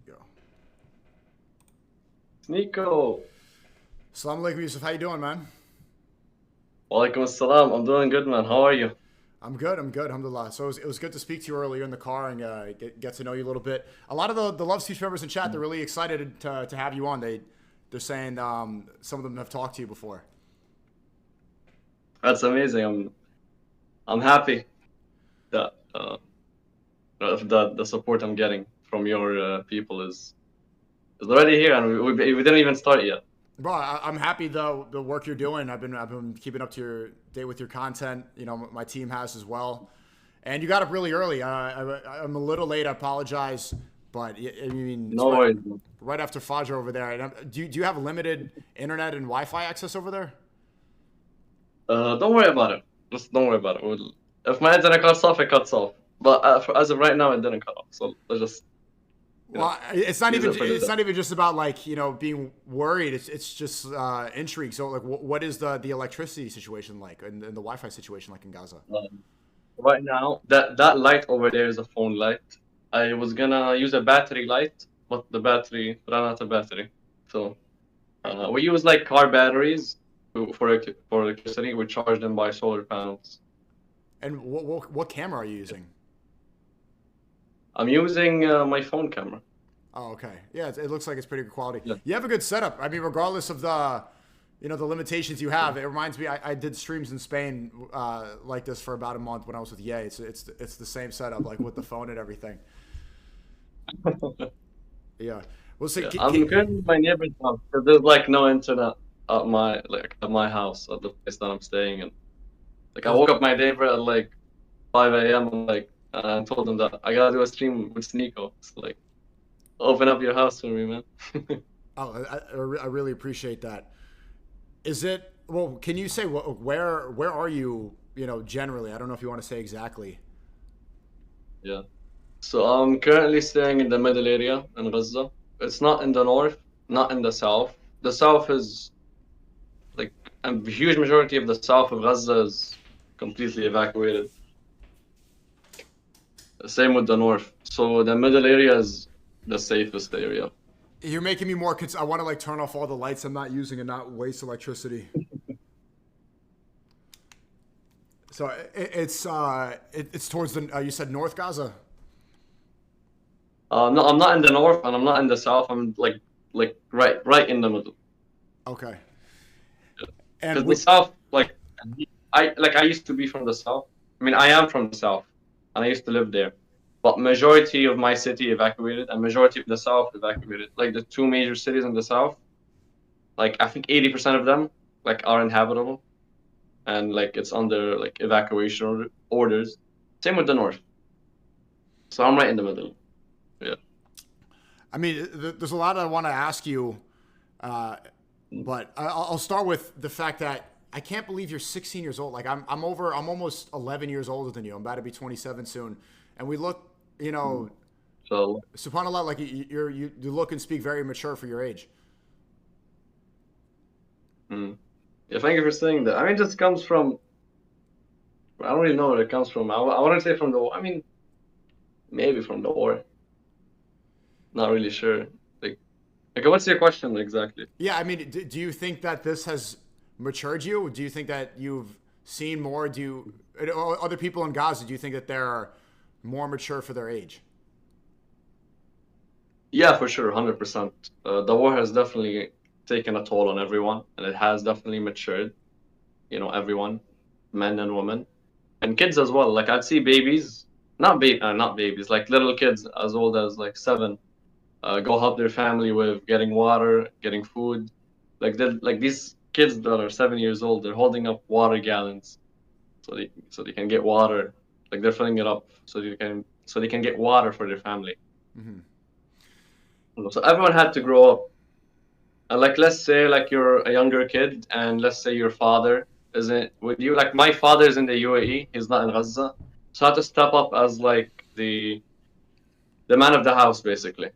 Yo. Sneako. Assalamu alaikum, Yusuf. How you doing, man? Walaikum assalam. I'm doing good, man. How are you? I'm good. I'm good. Alhamdulillah. So it was good to speak to you earlier in the car and get to know you a little bit. A lot of the Love Speech members in chat, they're really excited to have you on. They're saying some of them have talked to you before. That's amazing. I'm happy that the support I'm getting from your people is already here, and we didn't even start yet. Bro, I'm happy though the work you're doing. I've been keeping up to your date with your content. You know, my team has as well. And you got up really early. I'm a little late. I apologize, but I mean, it's No worries. right after Fajr over there. And do you have limited internet and Wi-Fi access over there? Don't worry about it. Just don't worry about it. If my internet cuts off, it cuts off. But as of right now, it didn't cut off. So let's just Well, it's not use even it for the it's day. not even just about like being worried. It's just intrigue. So like, what is the electricity situation like and the Wi-Fi situation like in Gaza? Right now, that light over there is a phone light. I was gonna use a battery light, but the battery ran out of battery. So we use like car batteries for electricity. We charge them by solar panels. And what camera are you using? I'm using my phone camera. Oh, okay. Yeah, it looks like it's pretty good quality. Yeah. You have a good setup. I mean, regardless of the limitations you have, it reminds me. I did streams in Spain like this for about a month when I was with Ye. It's the same setup, like with the phone and everything. Yeah. Well, see, Yeah, I'm currently in my neighbor's house because there's like no internet at my house at the place that I'm staying in. Like I woke up my neighbor at like 5 a.m. and told him that I gotta do a stream with Sneako. So like, open up your house for me, man. oh, I really appreciate that. Is it well? Can you say where are you? You know, generally, I don't know if you want to say exactly. Yeah. So I'm currently staying in the middle area in Gaza. It's not in the north, not in the south. The south is like a huge majority of the south of Gaza is completely evacuated. Same with the north. So the middle area is the safest area. You're making me more. I want to like turn off all the lights I'm not using and not waste electricity. So it's towards the. You said North Gaza. No, I'm not in the north and I'm not in the south. I'm like right in the middle. Okay. And Because the south, I used to be from the south. I mean, I am from the south, and I used to live there. But majority of my city evacuated, and majority of the south evacuated. Like the two major cities in the south, like I think 80% of them like are inhabitable, and like it's under like evacuation orders. Same with the north. So I'm right in the middle. Yeah. I mean, there's a lot I want to ask you, but I'll start with the fact that I can't believe you're 16 years old. Like I'm almost 11 years older than you. I'm about to be 27 soon, and we look, So subhanallah, like you look and speak very mature for your age. mm. Yeah, thank you for saying that. I mean, it just comes from. I don't really know where it comes from. I want to say from the. I mean, maybe from the war. Not really sure. Like, okay, what's your question exactly? Yeah, I mean, do you think that this has matured you? Do you think that you've seen more? Or other people in Gaza? Do you think that they're more mature for their age? Yeah, for sure, 100%. The war has definitely taken a toll on everyone, and it has definitely matured, everyone, men and women, and kids as well. Like I'd see babies, not babies, like little kids as old as like 7, go help their family with getting water, getting food. Like these kids that are 7 years old, they're holding up water gallons so they can get water. Like they're filling it up so they can get water for their family. Hmm. So everyone had to grow up. And like let's say like you're a younger kid and let's say your father isn't with you. Like my father's in the UAE, he's not in Gaza. So I had to step up as like the man of the house basically.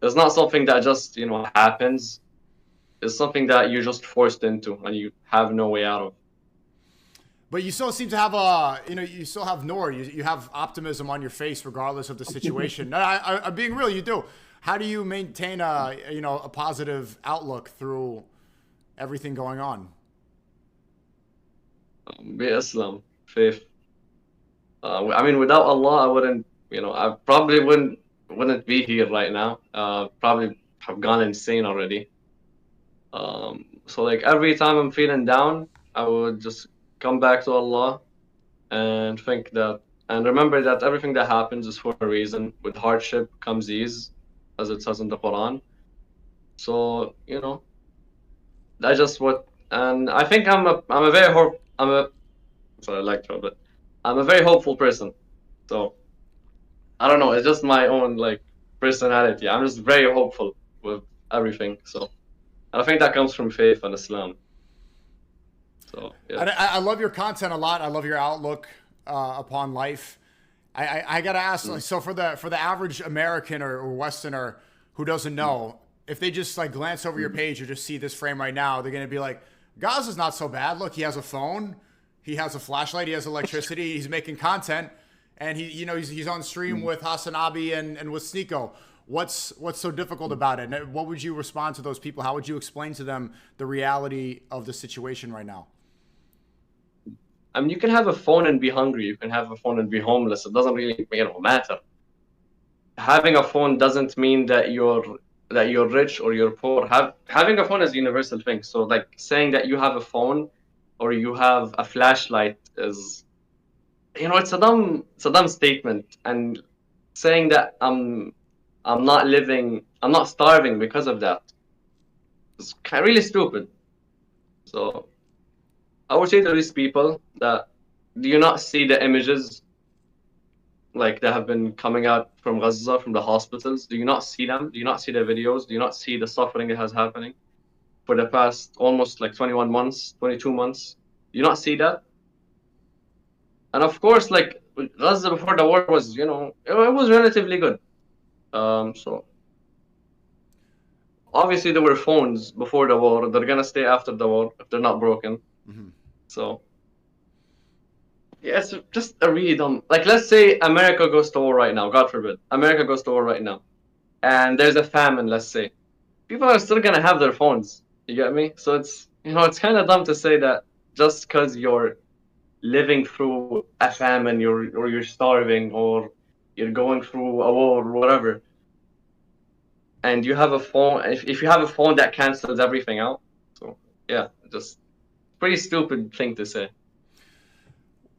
It's not something that just, happens. It's something that you're just forced into and you have no way out of. But you still seem to have a, you still have Noor. You have optimism on your face regardless of the situation. No, I'm being real. You do. How do you maintain a positive outlook through everything going on? Be Islam, faith. I mean, without Allah, I wouldn't, I probably wouldn't be here right now. Probably have gone insane already. So like every time I'm feeling down, I would just come back to Allah and think that, and remember that everything that happens is for a reason. With hardship comes ease, as it says in the Quran. So, that's just what, and I think I'm a very hope, I'm a, sorry, I like to, but I'm a very hopeful person. So, I don't know, it's just my own, like, personality. I'm just very hopeful with everything. So, and I think that comes from faith and Islam. So, yeah. I love your content a lot. I love your outlook upon life. I gotta ask, like, so for the average American or Westerner who doesn't know, if they just like glance over your page or just see this frame right now, they're gonna be like, Gaza's not so bad. Look, he has a phone, he has a flashlight, he has electricity, he's making content, and he's on stream with Hassan Abi and with Sneako. What's so difficult about it? And what would you respond to those people? How would you explain to them the reality of the situation right now? I mean, you can have a phone and be hungry. You can have a phone and be homeless. It doesn't really, matter. Having a phone doesn't mean that you're rich or you're poor. Having a phone is a universal thing. So, like, saying that you have a phone or you have a flashlight is, it's a dumb statement. And saying that I'm not starving because of that is really stupid. So, I would say to these people that, do you not see the images like that have been coming out from Gaza, from the hospitals? Do you not see them? Do you not see the videos? Do you not see the suffering that has happening for the past almost like 21 months, 22 months? Do you not see that? And of course, like Gaza before the war was, it was relatively good. So obviously there were phones before the war. They're gonna stay after the war if they're not broken. Mm-hmm. So. Yeah, it's just a really dumb. Like, let's say America goes to war right now. God forbid, America goes to war right now, and there's a famine. Let's say people are still gonna have their phones. You get me? So it's kind of dumb to say that just because you're living through a famine, you're starving, or you're going through a war or whatever, and you have a phone. If you have a phone, that cancels everything out. So yeah, just pretty stupid thing to say.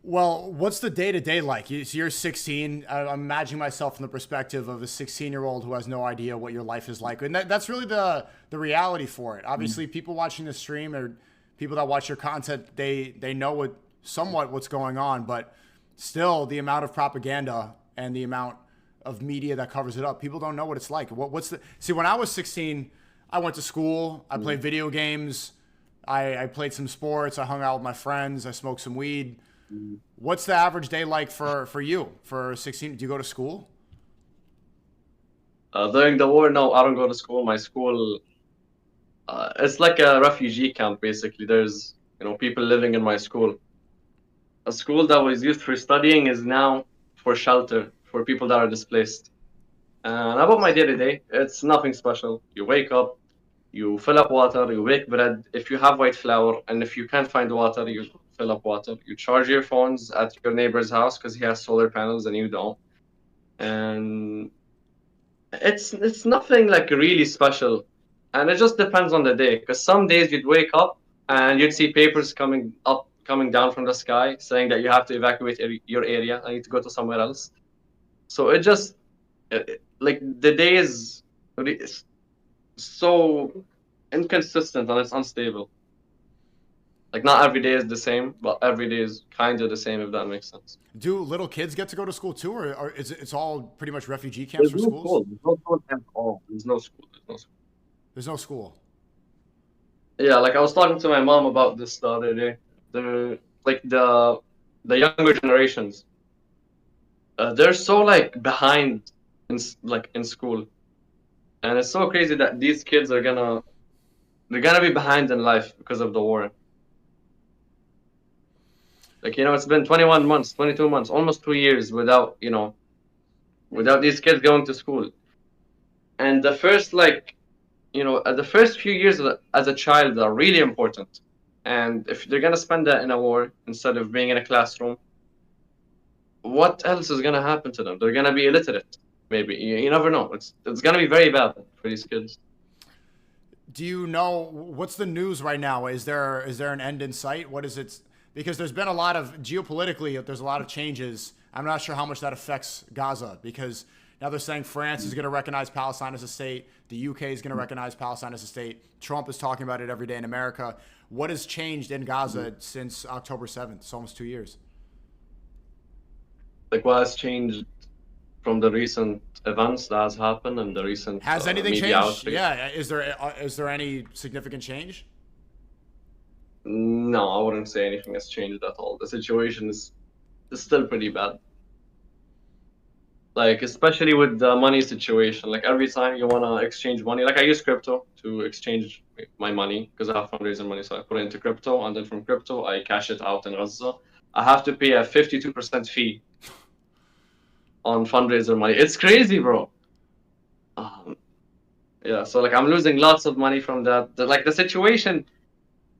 Well, what's the day-to-day like? So you're 16. I'm imagining myself from the perspective of a 16-year-old who has no idea what your life is like. And that's really the reality for it. Obviously, people watching the stream or people that watch your content, they know somewhat what's going on. But still, the amount of propaganda and the amount of media that covers it up, people don't know what it's like. See, when I was 16, I went to school. I played video games. I played some sports. I hung out with my friends. I smoked some weed. What's the average day like for you for 16? Do you go to school? During the war, no, I don't go to school. My school, it's like a refugee camp, basically. There's, people living in my school. A school that was used for studying is now for shelter for people that are displaced. And about my day-to-day, it's nothing special. You wake up, you fill up water, you bake bread. If you have white flour, and if you can't find water, you fill up water. You charge your phones at your neighbor's house because he has solar panels and you don't. And it's nothing like really special. And it just depends on the day. Because some days you'd wake up and you'd see papers coming down from the sky saying that you have to evacuate your area. I need to go to somewhere else. So like the day is so inconsistent and it's unstable. Like, not every day is the same, but every day is kind of the same, if that makes sense. Do little kids get to go to school too, or is it's all pretty much refugee camps for There's no schools? school. There's no school at all. There's no school. There's no school. There's no school. Yeah, like I was talking to my mom about this the other day. The younger generations, they're so like behind in school, and it's so crazy that these kids they're gonna be behind in life because of the war. Like, it's been 21 months, 22 months, almost 2 years without, without these kids going to school. And the first, the first few years as a child are really important. And if they're gonna spend that in a war instead of being in a classroom, what else is gonna happen to them? They're gonna be illiterate. Maybe you never know. It's gonna be very bad for these kids. Do you know what's the news right now? Is there an end in sight? What is it? Because there's been a lot of geopolitically, there's a lot of changes. I'm not sure how much that affects Gaza because now they're saying France is going to recognize Palestine as a state. The UK is going to recognize Palestine as a state. Trump is talking about it every day in America. What has changed in Gaza since October 7th? It's almost 2 years. Like what has changed from the recent events that has happened and the recent Has anything media changed? outreach? Yeah. Is there any significant change? No, I wouldn't say anything has changed at all. The situation is still pretty bad. Like especially with the money situation. Like every time you wanna exchange money, like I use crypto to exchange my money because I have fundraising money, so I put it into crypto, and then from crypto I cash it out in Gaza. I have to pay a 52% fee on fundraiser money. It's crazy, bro. Yeah, so like I'm losing lots of money from that. Like the situation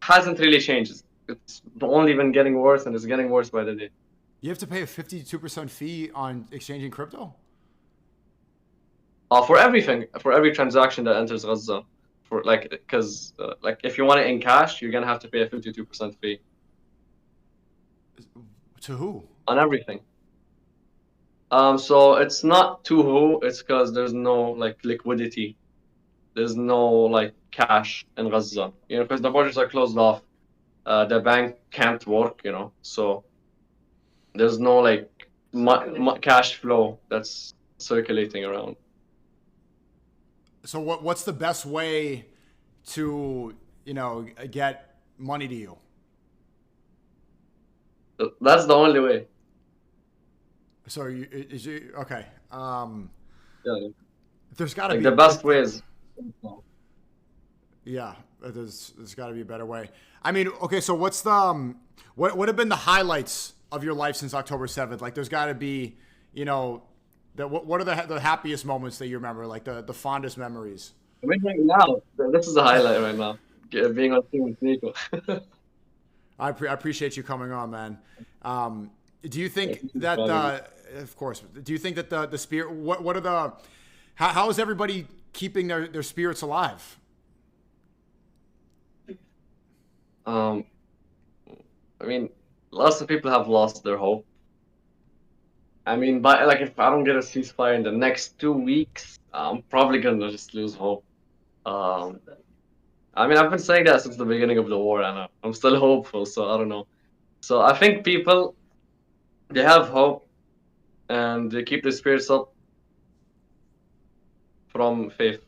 hasn't really changed. It's only been getting worse, and it's getting worse by the day. You have to pay a 52% fee on exchanging crypto? For everything, for every transaction that enters Gaza, because like if you want it in cash, you're gonna have to pay a 52% fee To who? on everything. So it's not to who, it's because there's no like liquidity. There's no like cash in Gaza, because the borders are closed off. The bank can't work, so there's no like cash flow that's circulating around. So what's the best way to, get money to you? That's the only way. So okay. Yeah. There's got to Like be the best way is. Yeah, there's got to be a better way. I mean, okay, so what's the what have been the highlights of your life since October 7th? Like, there's got to be, what are the happiest moments that you remember? Like the fondest memories. I mean, right now, this is a highlight right now. Being on team with Sneako. I appreciate you coming on, man. Do you think that of course? Do you think that the spirit? What are the? How is everybody keeping their spirits alive? I mean, lots of people have lost their hope. I mean, but if I don't get a ceasefire in the next 2 weeks, I'm probably gonna just lose hope. I mean, I've been saying that since the beginning of the war, and I'm still hopeful. So I don't know. So I think people, they have hope, and they keep their spirits up from faith.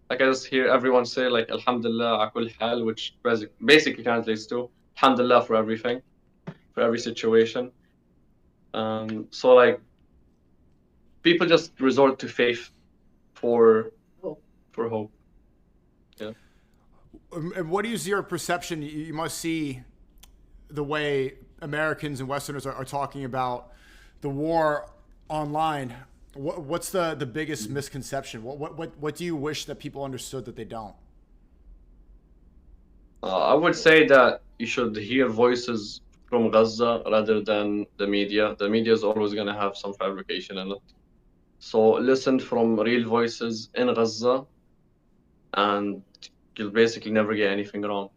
Like I just hear everyone say like Alhamdulillah ala kulli hal, which basically translates to Alhamdulillah for everything, for every situation. So like people just resort to faith for hope. Yeah. And what is your perception? You must see the way Americans and Westerners are talking about the war online. What's the biggest misconception? What do you wish that people understood that they don't? I would say that you should hear voices from Gaza rather than the media. The media is always going to have some fabrication in it. So listen from real voices in Gaza, and you'll basically never get anything wrong.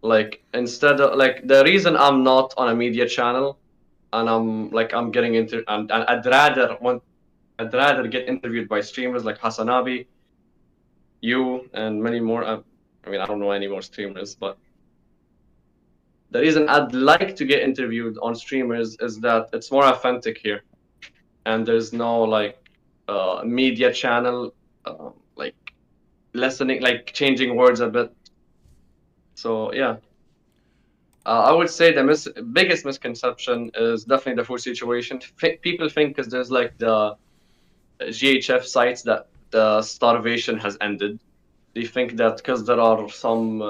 Like instead of like the reason I'm not on a media channel, and I'm getting into, and I'd rather get interviewed by streamers like Hasanabi, you, and many more. I mean, I don't know any more streamers, but the reason I'd like to get interviewed on streamers is that it's more authentic here, and there's no media channel like listening, like changing words a bit. So yeah, I would say the biggest misconception is definitely the food situation. People think because there's like the GHF sites that the starvation has ended. They think that because there are some,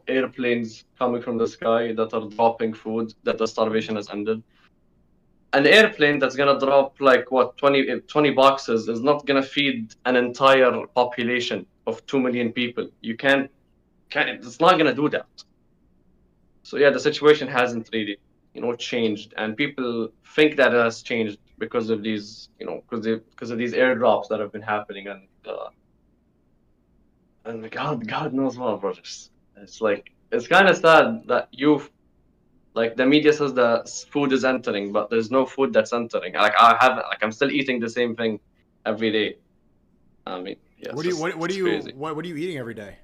airplanes coming from the sky that are dropping food, that the starvation has ended. An airplane that's gonna drop like what 20 boxes is not gonna feed an entire population of 2 million people. You can't it's not gonna do that. So yeah, the situation hasn't really, changed, and people think that it has changed because of these, because of these airdrops that have been happening, and God knows what, brothers. It's like it's kind of sad that like the media says that food is entering, but there's no food that's entering. I'm still eating the same thing every day. I mean, yeah, it's crazy. What are you eating every day?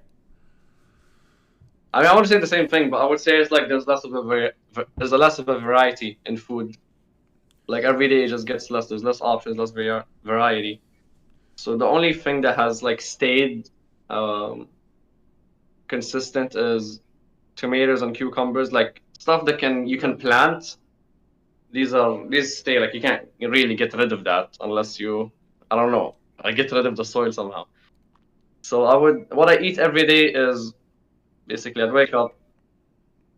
I mean, I want to say the same thing, but I would say it's like there's there's a less of a variety in food. Like every day it just gets less. There's less options, less variety. So the only thing that has like stayed um, consistent is tomatoes and cucumbers, like stuff that you can plant. These stay, like you can't really get rid of that unless I don't know, I get rid of the soil somehow. So what I eat every day is basically I'd wake up,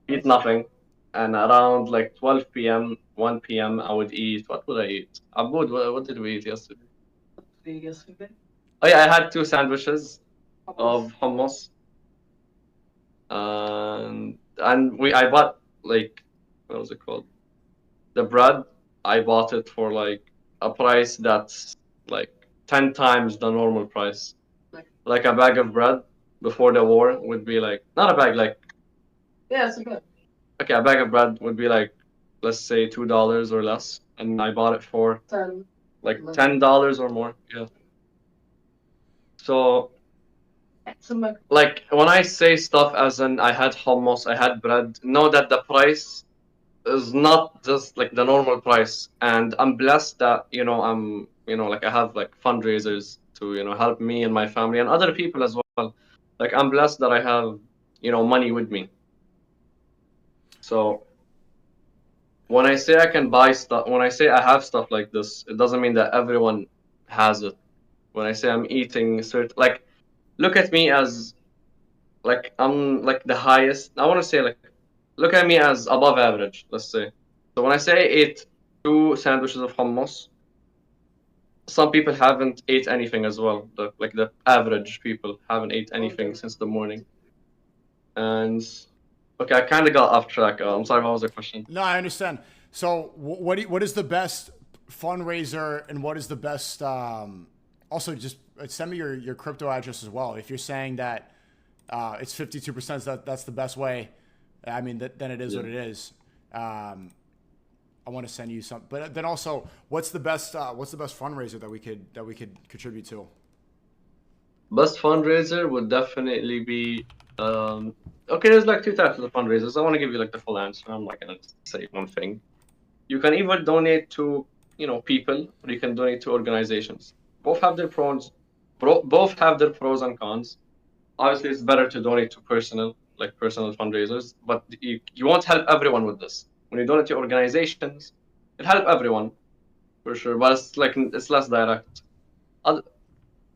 eat nothing, and around like 12 p.m., 1 p.m. I would eat. What would I eat? Abud, what did we eat yesterday? Oh yeah, I had 2 sandwiches of hummus, and I bought like, what was it called? The bread. I bought it for like a price that's like 10 times the normal price. Like a bag of bread before the war would be like, not a bag, like, yeah, it's a bag. Okay, a bag of bread would be like, let's say $2 or less, and I bought it for like $10 or more. Yeah. So like when I say stuff as in I had hummus, I had bread, know that the price is not just like the normal price. And I'm blessed that, like I have like fundraisers to, help me and my family and other people as well. Like I'm blessed that I have, money with me. So when I say I can buy stuff, when I say I have stuff like this, it doesn't mean that everyone has it. When I say I'm eating certain, like, look at me as like I'm like the highest. I want to say like, look at me as above average. Let's say. So when I say I ate 2 sandwiches of hummus, some people haven't ate anything as well. Like the average people haven't ate anything since the morning. And okay, I kind of got off track. I'm sorry. What was the question? No, I understand. So, what is the best fundraiser, and what is the best? Also, just send me your crypto address as well. If you're saying that it's 52%, that's the best way. I mean, then it is what it is. I want to send you some, but then also, what's the best fundraiser that we could contribute to? Best fundraiser would definitely be okay. There's like 2 types of fundraisers. I want to give you like the full answer. I'm not gonna say one thing. You can either donate to people, or you can donate to organizations. Both have their both have their pros and cons. Obviously, it's better to donate to personal fundraisers, but you won't help everyone with this. When you donate to organizations, it helps everyone for sure, but it's less direct.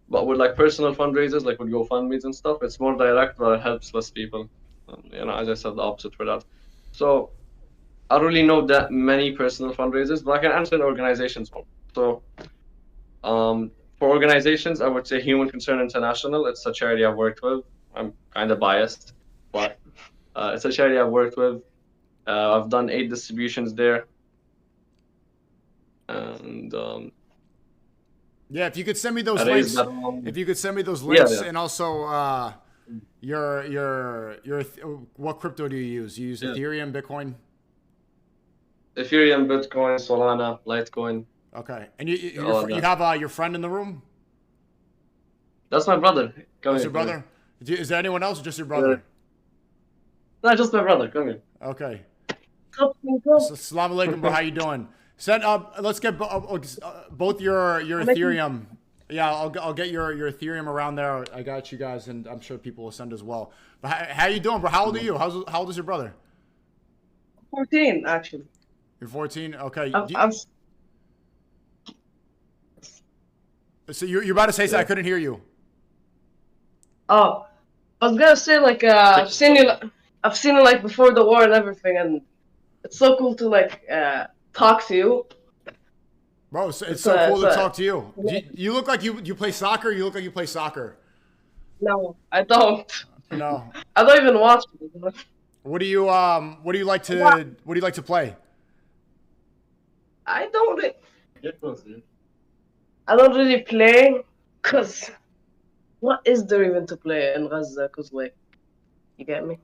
But with like personal fundraisers, like with GoFundMe's and stuff, it's more direct, but it helps less people. As I said, the opposite for that. So I don't really know that many personal fundraisers, but I can answer the organizations one. So for organizations, I would say Human Concern International. It's a charity I've worked with. I'm kind of biased, but it's a charity I've worked with. I've done 8 distributions there, and Yeah, if you could send me those I raised links, that. if you could send me those Yeah, links, yeah. and also your what crypto do you use? You use Ethereum, Bitcoin? Ethereum, Bitcoin, Solana, Litecoin. Okay, and you All of you that. have your friend in the room? That's my brother. Come That's here, your come here. brother? Is there anyone else, or just your Uh, brother? no, just my brother. Come here. Okay. Come, come. Assalamu alaikum, bro. How you doing? Send let's get both your Ethereum. Yeah, I'll get your Ethereum around there. I got you guys, and I'm sure people will send as well. But how you doing, bro? How old are you? How old is your brother? 14, actually. You're 14. Okay. I'm So you're about to say something. I Yeah. couldn't hear you. Oh, I was gonna say like I've seen you like before the war and everything, and it's so cool to like talk to you. Bro, it's It's so uh, cool it's to uh, talk to you. You look like you play soccer. You look like you play soccer. no, I don't. No. I don't even watch it. What do you like to play? I don't. Get closer. I don't really play, cause what is there even to play in Gaza? Cause like, you get me?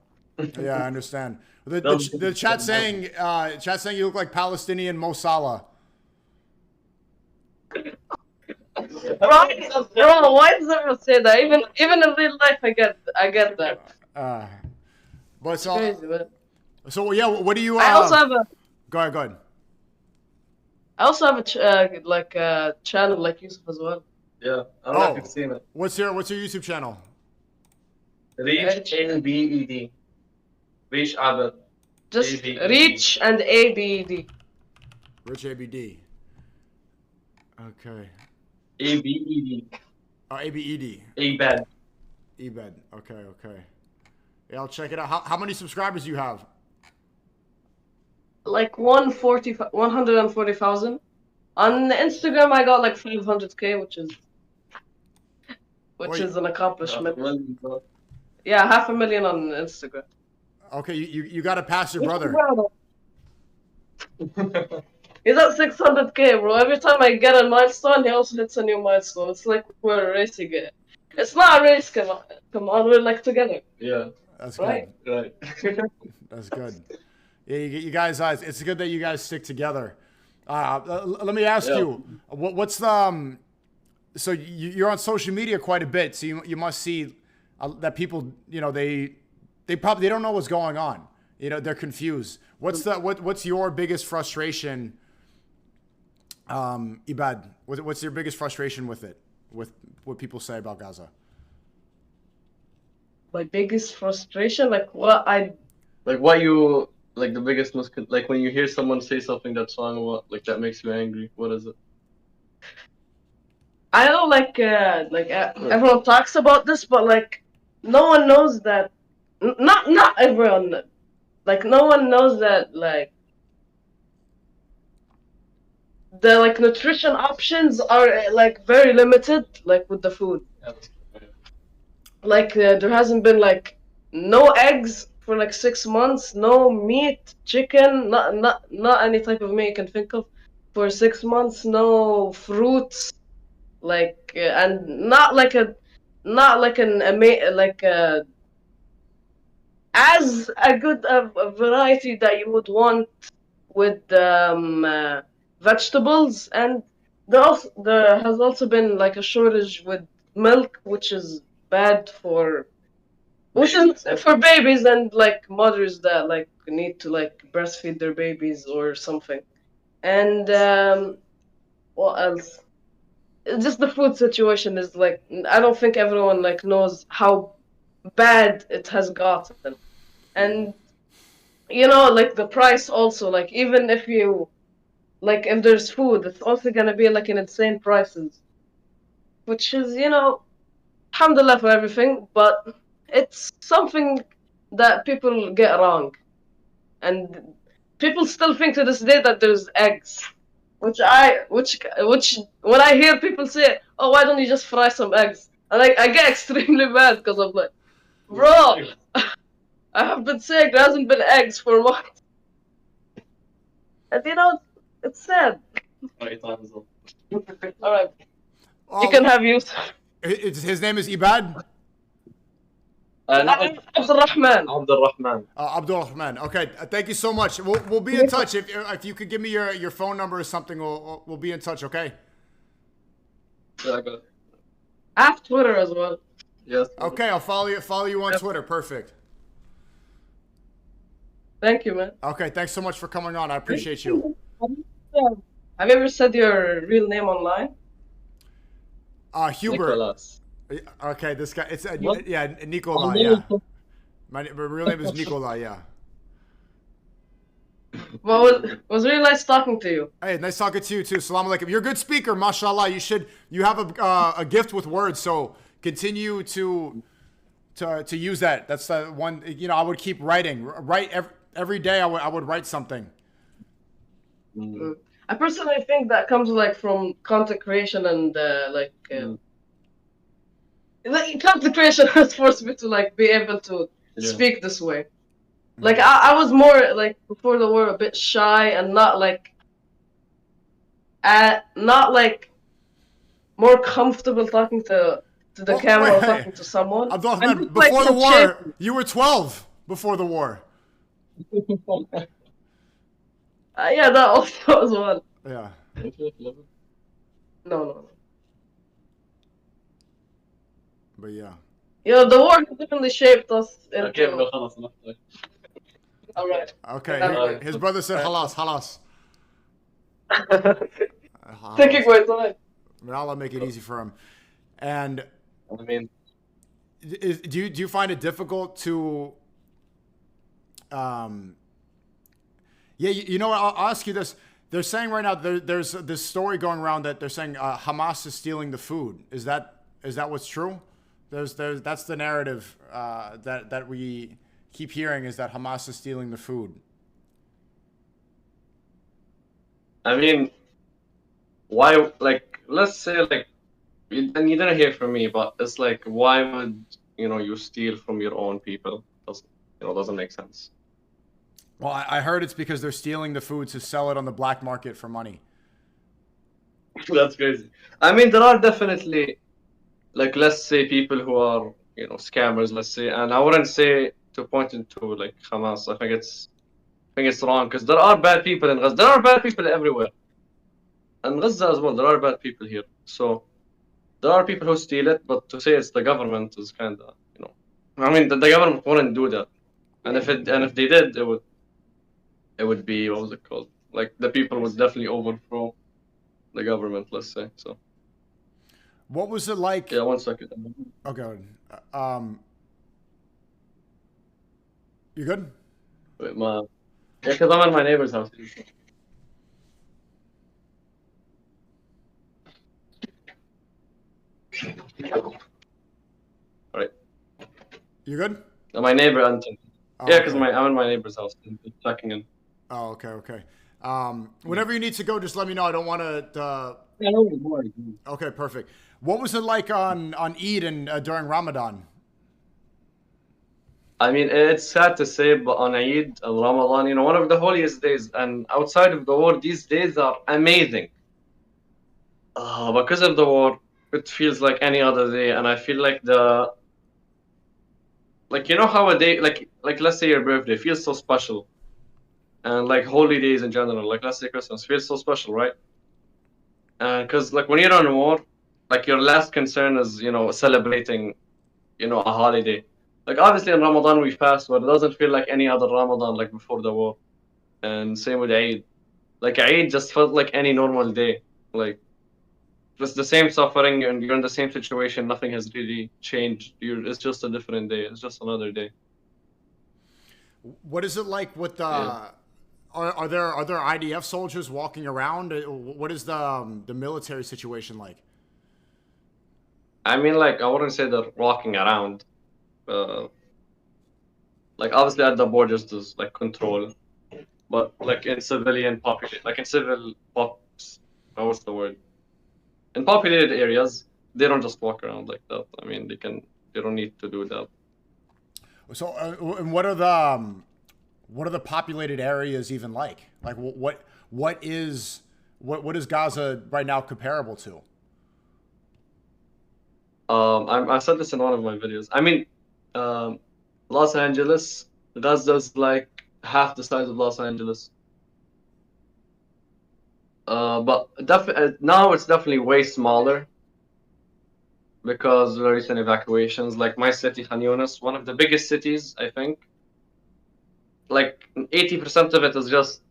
Yeah, I understand. The That chat saying you look like Palestinian Mo Salah. Right? Bro, why does everyone say that? Even in real life, I get that. Uh, but It's crazy, man. so yeah, what do you I also have a go ahead, go ahead. like a channel like Yusuf as well. Yeah, I don't know if Oh, you've seen it. what's your YouTube channel? Reach ABED. Reach Abed. Just ABED. reach and ABD. Rich ABD. Okay. ABED. Oh, ABED. ABED. Ebed. Okay, okay. Yeah, I'll check it out. How many subscribers do you have? Like 140,000. On Instagram, I got like 500K, which Wait. is an accomplishment. Well, Yeah, 500,000 on Instagram. Okay, you got to pass your brother. He's at 600K, bro. Every time I get a milestone, he also hits a new milestone. It's like we're racing it. It's not a race, come on, we're like together, yeah, That's right? good. right. That's good. Yeah, you guys. It's good that you guys stick together. Let me ask Yeah. you, what's the so you're on social media quite a bit, so you must see that people, they probably don't know what's going on. They're confused. What's your biggest frustration, Ibad? What's your biggest frustration with it, with what people say about Gaza? My biggest frustration, like what I Like, what you like the biggest like when you hear someone say something that's wrong, what like that makes you angry? What is it? I know, like everyone talks about this, but like no one knows that. Not everyone. Like no one knows that like the like nutrition options are like very limited, like with the food. Like there hasn't been like no eggs for like 6 months, no meat, chicken, not any type of meat you can think of for 6 months, no fruits, like and not like as a good a variety that you would want with vegetables, and there has also been like a shortage with milk, which is bad for babies and like mothers that like need to like breastfeed their babies or something. And what else? Just the food situation is like I don't think everyone like knows how bad it has gotten. And like the price also, like even if you like if there's food, it's also gonna be like in insane prices, which is alhamdulillah for everything, but it's something that people get wrong, and people still think to this day that there's eggs, which when I hear people say, oh, why don't you just fry some eggs, and like I get extremely mad because I'm like, bro, I have been sick, there hasn't been eggs for months, and it's sad. Right, time's up. All right, you Oh, can have use. his name is Ibad. Abdul Rahman. Abdul Rahman. Abdul Rahman. Okay, thank you so much. We'll be in touch. If you could give me your phone number or something, we'll be in touch. Okay. Yeah, I got it. I have Twitter as well. Yes. Okay, I'll follow you on Twitter. Perfect. Thank you, man. Okay, thanks so much for coming on. I appreciate you. Have you ever said your real name online? Hubert. Nicholas. Okay, this guy. It's What? yeah, Nicola. Yeah, my real name is Nicola. Yeah. Well, it was really nice talking to you. Hey, nice talking to you too. Salam alaikum. You're a good speaker, mashallah. You have a gift with words, so continue to to use that. That's the one. You know, I would keep writing. Every day. I would write something. Mm. I personally think that comes like from content creation and like content creation has forced me to like be able to speak this way. Like I was more like before the war a bit shy and not like more comfortable talking to the camera or talking to someone. Man, before the war, you were 12 before the war. Yeah, that also as well. Yeah. No. But yeah. Yeah, the war has definitely shaped us into. Okay, All right. Okay. His brother said halas, halas. Taking my time. But Allah make it easy for him. And I mean, do you find it difficult to yeah, you know what, I'll ask you this. They're saying right now there's this story going around that they're saying Hamas is stealing the food. Is that what's true? That's the narrative that we keep hearing, is that Hamas is stealing the food. I mean, why? Like, let's say, like, and you didn't hear from me, but it's like, why would you steal from your own people? Doesn't make sense. Well, I heard it's because they're stealing the food to sell it on the black market for money. That's crazy. I mean, there are definitely, like, let's say people who are scammers, let's say, and I wouldn't say to point into like Hamas. I think it's wrong, because there are bad people in Gaza. There are bad people everywhere. And Gaza as well, there are bad people here. So there are people who steal it, but to say it's the government is kind of, I mean, the government wouldn't do that. And if they did, it would be, what was it called? Like, the people would definitely overthrow the government, let's say. So what was it like? Yeah, 1 second. Okay. You good? Wait, because I'm at my neighbor's house. All right. You good? My neighbor, Anton. Oh, yeah, because okay. I'm in my neighbor's house. Checking in. Oh, okay. Whenever you need to go, just let me know. I don't want to. Okay, perfect. What was it like on Eid and during Ramadan? I mean, it's sad to say, but on Eid and Ramadan, one of the holiest days, and outside of the war, these days are amazing. Because of the war, it feels like any other day, and I feel like how a day, like let's say your birthday feels so special, and like holy days in general, like let's say Christmas feels so special, right? And because like when you're on war, like your last concern is celebrating, a holiday. Like obviously in Ramadan we fast, but it doesn't feel like any other Ramadan like before the war. And same with Eid. Like Eid just felt like any normal day. Like just the same suffering, and you're in the same situation. Nothing has really changed. It's just a different day. It's just another day. What is it like with the? Are there IDF soldiers walking around? What is the military situation like? I mean, like I wouldn't say they're walking around. Like obviously at the borders there's like control, but like in civilian population, like in civil pops, what's the word? In populated areas, they don't just walk around like that. I mean, they don't need to do that. So, and what are the populated areas even like? Like, what is Gaza right now comparable to? I said this in one of my videos. I mean, Los Angeles, Gaza's like half the size of Los Angeles. But now it's definitely way smaller because of the recent evacuations. Like my city, Khan Younis, one of the biggest cities, I think. Like 80% of it is just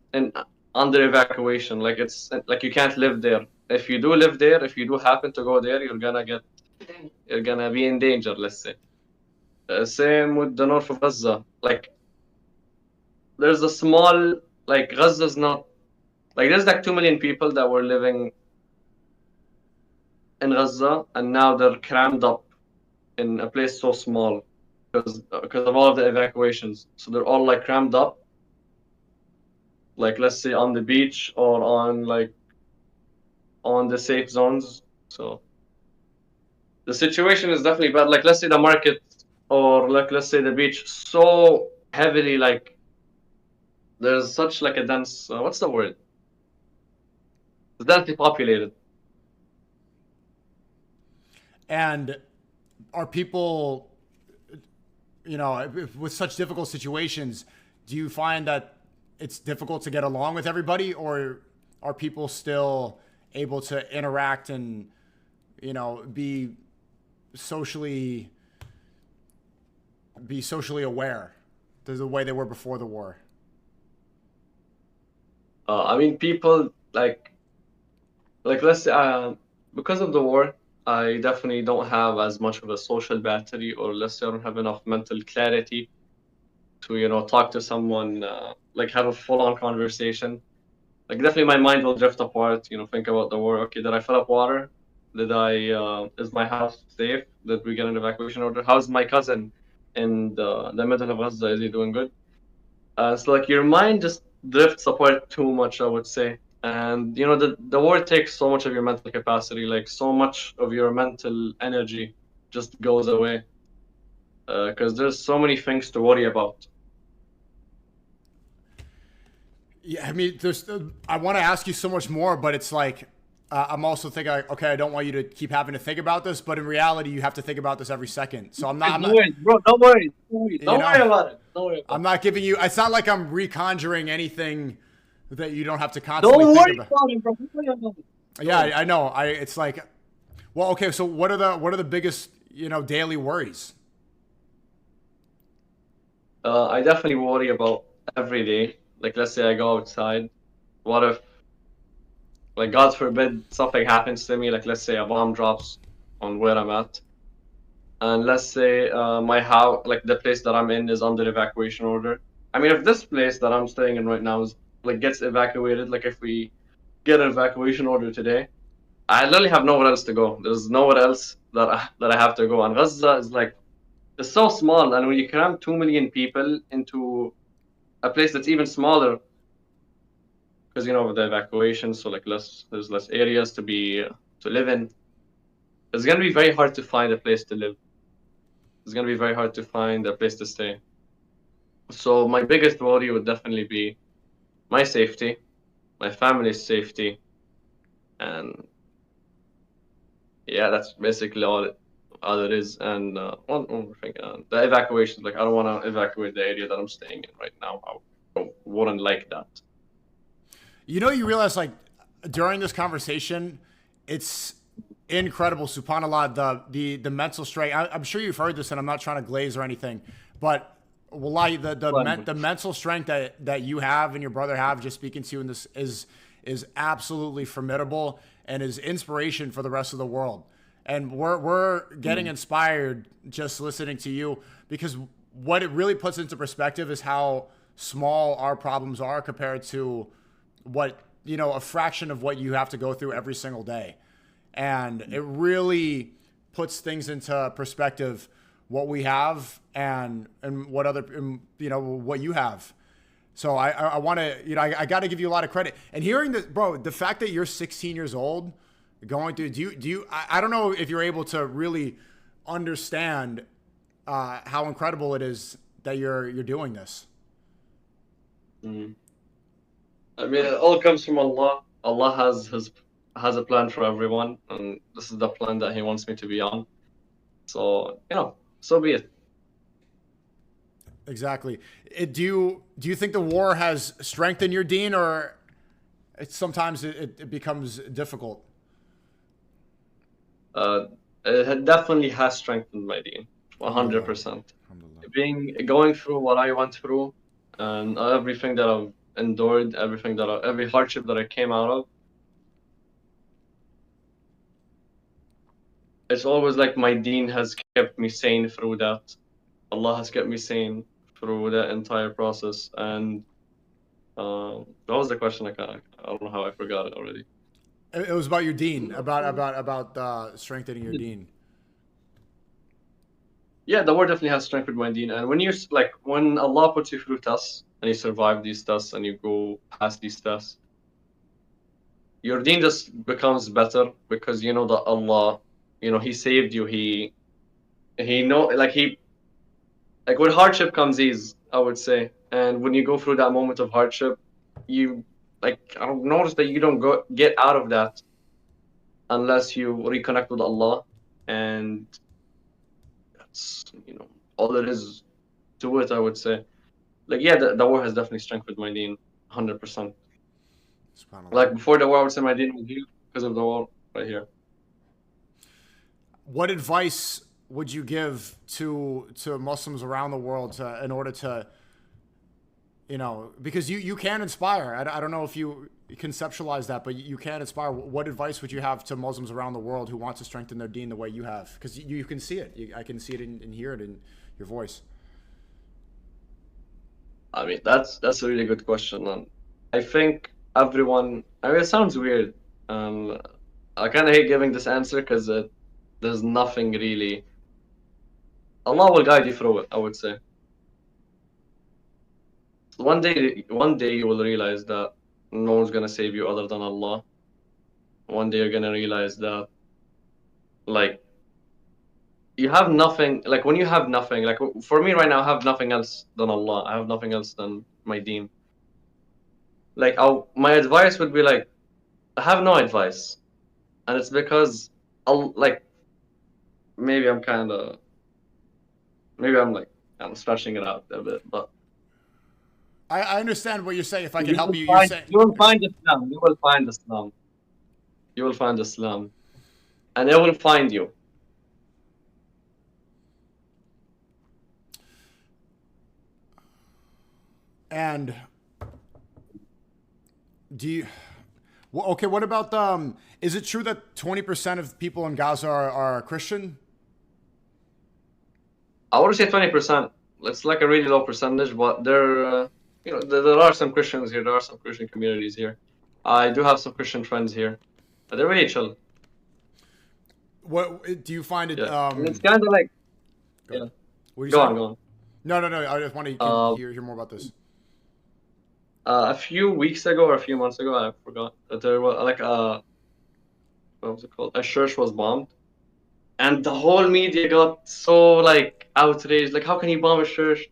under evacuation. Like it's like you can't live there. If you do live there, if you do happen to go there, you're gonna be in danger. Let's say. Same with the north of Gaza. Like there's a small, like Gaza's not. Like there's like 2 million people that were living in Gaza, and now they're crammed up in a place so small. because of all of the evacuations. So they're all like crammed up, like let's say on the beach or on the safe zones. So the situation is definitely bad. Like let's say the market or like let's say the beach, so heavily like there's such like a dense what's the word? It's densely populated. And are people, with such difficult situations, do you find that it's difficult to get along with everybody, or are people still able to interact and, be socially aware the way they were before the war? I mean, people like let's say because of the war, I definitely don't have as much of a social battery, or let's say I don't have enough mental clarity to talk to someone, like have a full-on conversation. Like definitely my mind will drift apart, think about the war. Okay, did I fill up water? Is my house safe? Did we get an evacuation order? How's my cousin in the middle of Gaza? Is he doing good? So like your mind just drifts apart too much, I would say. And the war takes so much of your mental capacity, like so much of your mental energy just goes away. Because there's so many things to worry about. Yeah, I mean, I want to ask you so much more, but it's like I'm also thinking, like, okay, I don't want you to keep having to think about this, but in reality, you have to think about this every second. So I'm not. Don't worry, bro. Don't worry. Don't worry about it. Don't worry. I'm not giving you. It's not like I'm reconjuring anything that you don't have to constantly Don't think worry about. about it, bro. Don't worry about it. Yeah, I know. It's like, well, okay. So what are the biggest daily worries? I definitely worry about every day. Like, let's say I go outside. What if, like, God forbid, something happens to me? Like, let's say a bomb drops on where I'm at. And let's say my house, like the place that I'm in, is under evacuation order. I mean, if this place that I'm staying in right now is like gets evacuated, like if we get an evacuation order today, I literally have nowhere else to go. There's nowhere else that I have to go. And Gaza is like it's so small, and when you cram 2 million people into a place that's even smaller, because of the evacuation, so like there's less areas to live in. It's gonna be very hard to find a place to live. It's gonna be very hard to find a place to stay. So my biggest worry would definitely be my safety, my family's safety, and yeah, that's basically all it is. And one more thing, the evacuation. Like I don't want to evacuate the area that I'm staying in right now. I wouldn't like that. You realize, like, during this conversation, it's incredible, subhanallah, the mental strength. I'm sure you've heard this, and I'm not trying to glaze or anything, but wallahi, the mental strength that you have and your brother have, just speaking to you in this, is absolutely formidable and is inspiration for the rest of the world. And we're getting inspired just listening to you, because what it really puts into perspective is how small our problems are compared to what a fraction of what you have to go through every single day. And it really puts things into perspective, what we have and what what you have. So I want to, I got to give you a lot of credit. And hearing this, bro, the fact that you're 16 years old going through, I don't know if you're able to really understand how incredible it is that you're doing this. Mm. I mean, it all comes from Allah. Allah has a plan for everyone, and this is the plan that He wants me to be on. So so be it. Exactly. Do you think the war has strengthened your deen, or sometimes it becomes difficult? It definitely has strengthened my deen, 100%. Going through what I went through, and everything that I've endured, every hardship that I came out of, it's always like my deen has kept me sane through that. Allah has kept me sane through that entire process. And that was the question. I don't know how I forgot it already. It was about your deen, about strengthening your deen. Yeah, the war definitely has strengthened my deen. And when when Allah puts you through tests and you survive these tests and you go past these tests, your deen just becomes better because you know that Allah, He saved you. He know like when hardship comes ease, I would say. And when you go through that moment of hardship, you I don't notice that you don't get out of that unless you reconnect with Allah, and that's all there is to it, I would say. Like yeah, the war has definitely strengthened my deen, 100%. SubhanAllah. Like before the war, I would say my deen was here because of the war right here. What advice would you give to Muslims around the world in order to, because you can inspire. I don't know if you conceptualize that, but you can inspire. What advice would you have to Muslims around the world who want to strengthen their deen the way you have? Because you can see it. I can see it and hear it in your voice. I mean, that's a really good question, and I think everyone. I mean, it sounds weird, and I kind of hate giving this answer because there's nothing really. Allah will guide you through it, I would say. One day you will realize that no one's gonna save you other than Allah. One day you're gonna realize that, like, you have nothing. Like when you have nothing, like for me right now, I have nothing else than Allah. I have nothing else than my deen. Like, my advice would be like, I have no advice, and it's because like maybe I'm kind of maybe I'm like I'm stretching it out a bit, but I understand what you're saying. If I can you help will you, you're find saying. you will find Islam. You will find Islam. You will find Islam, and it will find you. And do you? Well, okay. What about the? Is it true that 20% of people in Gaza are Christian? I would say 20%. It's like a really low percentage, but there are some Christians here. There are some Christian communities here. I do have some Christian friends here. They're really chill. What do you find it? Yeah, and it's kind of like Go yeah. ahead. What are you Go saying? on, go on. No. I just want to Uh, hear more about this. a few weeks ago or a few months ago, I forgot that there was like what was it called? A church was bombed, and the whole media got so like outraged. Like, how can you bomb a church?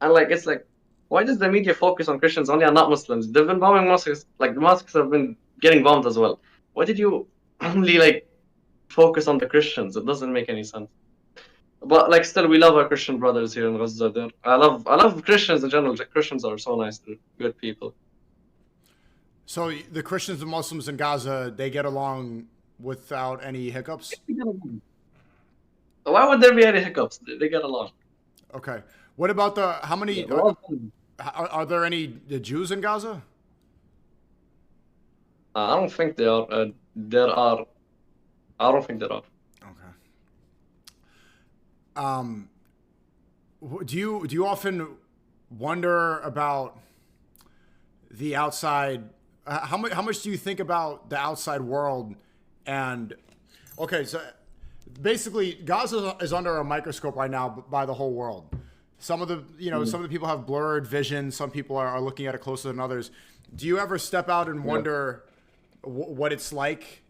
And like, it's like, why does the media focus on Christians only and not Muslims? They've been bombing mosques. Like the mosques have been getting bombed as well. Why did you only like focus on the Christians? It doesn't make any sense. But like, still, we love our Christian brothers here in Gaza. I love Christians in general. Like, Christians are so nice. They're good people. So the Christians and Muslims in Gaza, they get along without any hiccups. Why would there be any hiccups? They get along. Okay. What about the? How Yeah, many? well, Are there any Jews in Gaza? I don't think they are. There are. I don't think there are. Okay. Do you often wonder about the outside? How much do you think about the outside world? And okay, so basically, Gaza is under a microscope right now by the whole world. Some of the some of the people have blurred vision. Some people are looking at it closer than others. Do you ever step out and wonder what it's like?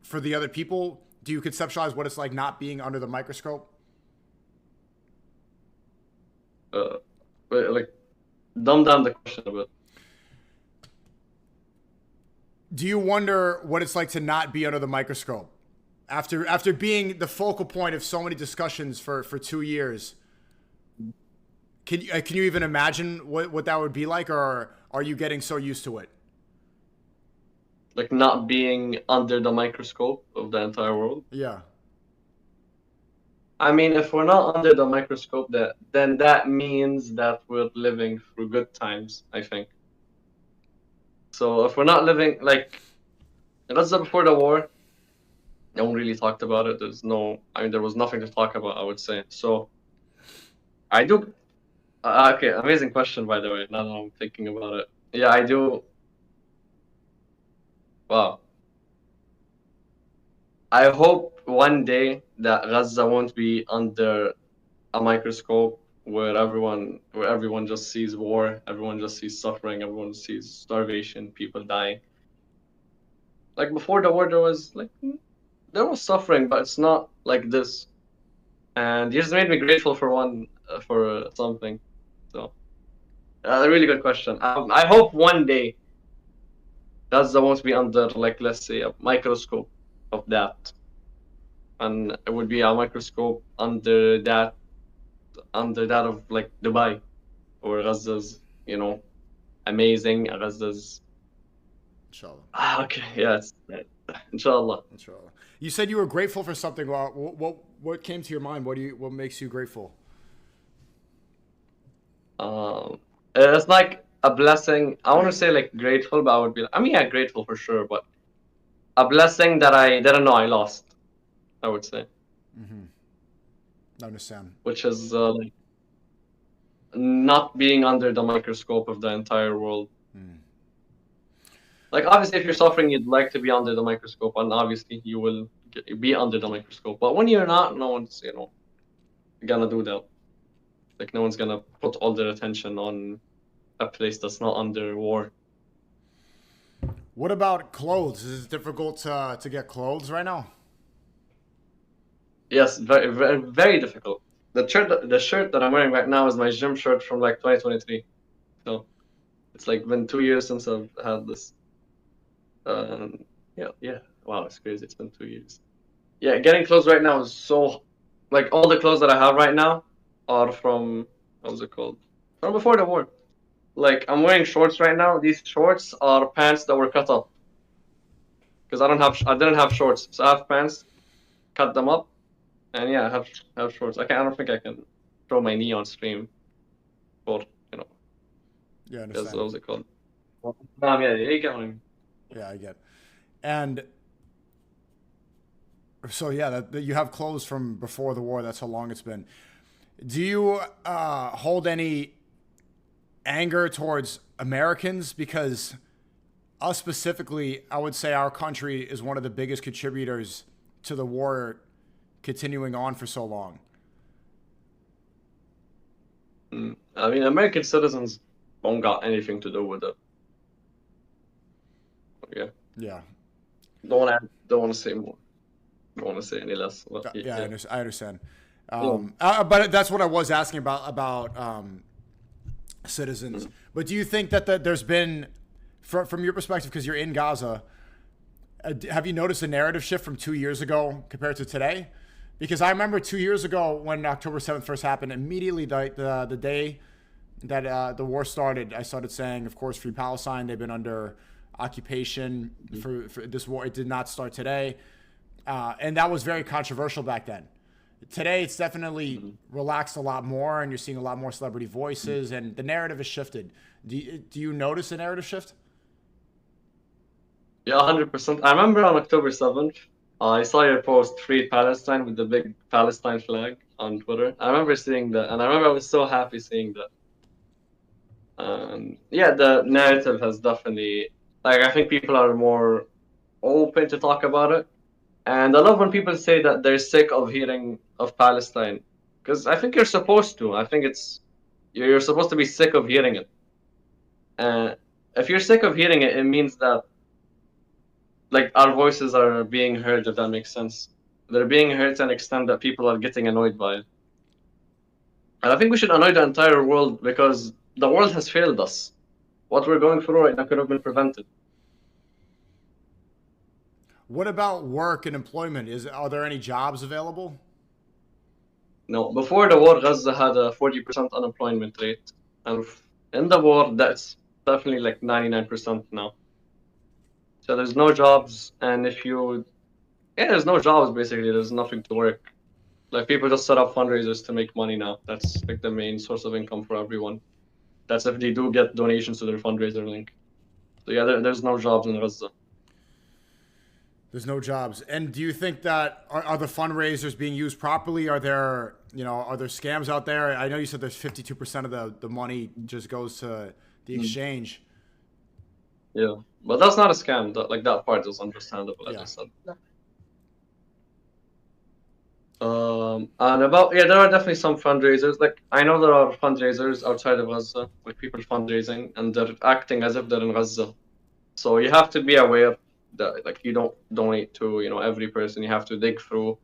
For the other people, do you conceptualize what it's like not being under the microscope? Like, dumb down the question a bit. Do you wonder what it's like to not be under the microscope after being the focal point of so many discussions for 2 years? Can you even imagine what that would be like, or are you getting so used to it? Like not being under the microscope of the entire world. Yeah. I mean, if we're not under the microscope, then that means that we're living through good times, I think. So if we're not living like let's say before the war, no one really talked about it. There was nothing to talk about, I would say. So I do. Okay, amazing question, by the way. Now that I'm thinking about it, yeah, I do. Wow. I hope one day that Gaza won't be under a microscope where everyone just sees war, everyone just sees suffering, everyone sees starvation, people dying. Like before the war, there was suffering, but it's not like this. And you just made me grateful for something. So a really good question. I hope one day Gaza won't be under, like, let's say, a microscope of that, and it would be a microscope under that of like Dubai, or Gaza's, amazing. Gaza's okay, yeah, inshallah. Inshallah. You said you were grateful for something. Well, what came to your mind? What makes you grateful? It's like a blessing. I want to say like grateful, but I would be I mean, yeah, grateful for sure, but a blessing that I didn't know I lost, I would say. I understand. Which is like not being under the microscope of the entire world. Like, obviously, if you're suffering, you'd like to be under the microscope, and obviously you will be under the microscope. But when you're not, no one's, gonna do that. Like, no one's gonna put all their attention on a place that's not under war. What about clothes? Is it difficult to get clothes right now? Yes, very, very, very difficult. The shirt that I'm wearing right now is my gym shirt from like 2023. So it's like been 2 years since I've had this. Yeah. Wow, it's crazy. It's been 2 years. Yeah, getting clothes right now is so, like, all the clothes that I have right now are from, what was it called? From before the war. Like, I'm wearing shorts right now. These shorts are pants that were cut up. Because I didn't have shorts. So I have pants, cut them up, and yeah, I have shorts. I don't think I can show my knee on stream. Or, Yeah, I what was understand. it called? Yeah, you get what I mean. Yeah, I get. And so yeah, that you have clothes from before the war. That's how long it's been. Do you hold any anger towards Americans? Because us specifically, I would say our country is one of the biggest contributors to the war continuing on for so long. I mean, American citizens don't got anything to do with it. Yeah. Yeah. Don't want to say more. Don't want to say any less. But Yeah, yeah. I understand. Yeah. But that's what I was asking about citizens. But do you think that there's been, from your perspective, because you're in Gaza, have you noticed a narrative shift from 2 years ago compared to today? Because I remember 2 years ago when October 7th first happened, immediately the day that the war started, I started saying, of course, free Palestine. They've been under occupation for this war. It did not start today. And that was very controversial back then. Today, it's definitely relaxed a lot more, and you're seeing a lot more celebrity voices, and the narrative has shifted. Do you notice a narrative shift? Yeah, 100%. I remember on October 7th, I saw your post, Free Palestine, with the big Palestine flag on Twitter. I remember seeing that, and I remember I was so happy seeing that. Yeah, the narrative has definitely, like, I think people are more open to talk about it. And I love when people say that they're sick of hearing of Palestine, because I think you're supposed to. I think you're supposed to be sick of hearing it. If you're sick of hearing it, it means that, like, our voices are being heard, if that makes sense. They're being heard to an extent that people are getting annoyed by it. And I think we should annoy the entire world, because the world has failed us. What we're going through right now could have been prevented. What about work and employment? Are there any jobs available? No, before the war, Gaza had a 40% unemployment rate. And in the war, that's definitely like 99% now. So there's no jobs, and there's no jobs basically. There's nothing to work. Like, people just set up fundraisers to make money now. That's like the main source of income for everyone. That's if they do get donations to their fundraiser link. So yeah, there's no jobs in Gaza. There's no jobs. And do you think that are the fundraisers being used properly? Are there scams out there? I know you said there's 52% of the money just goes to the exchange. Yeah, but that's not a scam. That part is understandable, as Yeah. I said. And about there are definitely some fundraisers. Like I know there are fundraisers outside of Gaza, like people fundraising, and they're acting as if they're in Gaza. So you have to be aware that like you don't donate to every person. You have to dig through,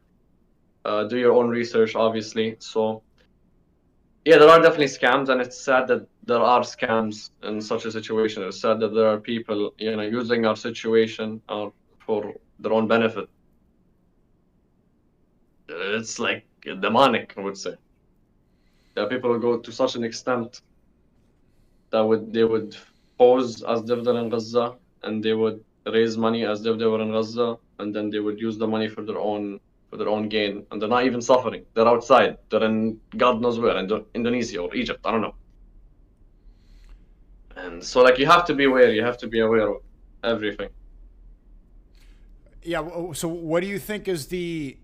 do your own research, obviously. So yeah, there are definitely scams, and it's sad that there are scams in such a situation. It's sad that there are people using our situation for their own benefit. It's like demonic, I would say. That people go to such an extent that they would pose as if they're in Gaza, and they would raise money as if they were in Gaza, and then they would use the money for their own gain, and they're not even suffering. They're outside. They're in God knows where, in Indonesia or Egypt. I don't know. And so like you have to be aware. You have to be aware of everything. Yeah. So what do you think is the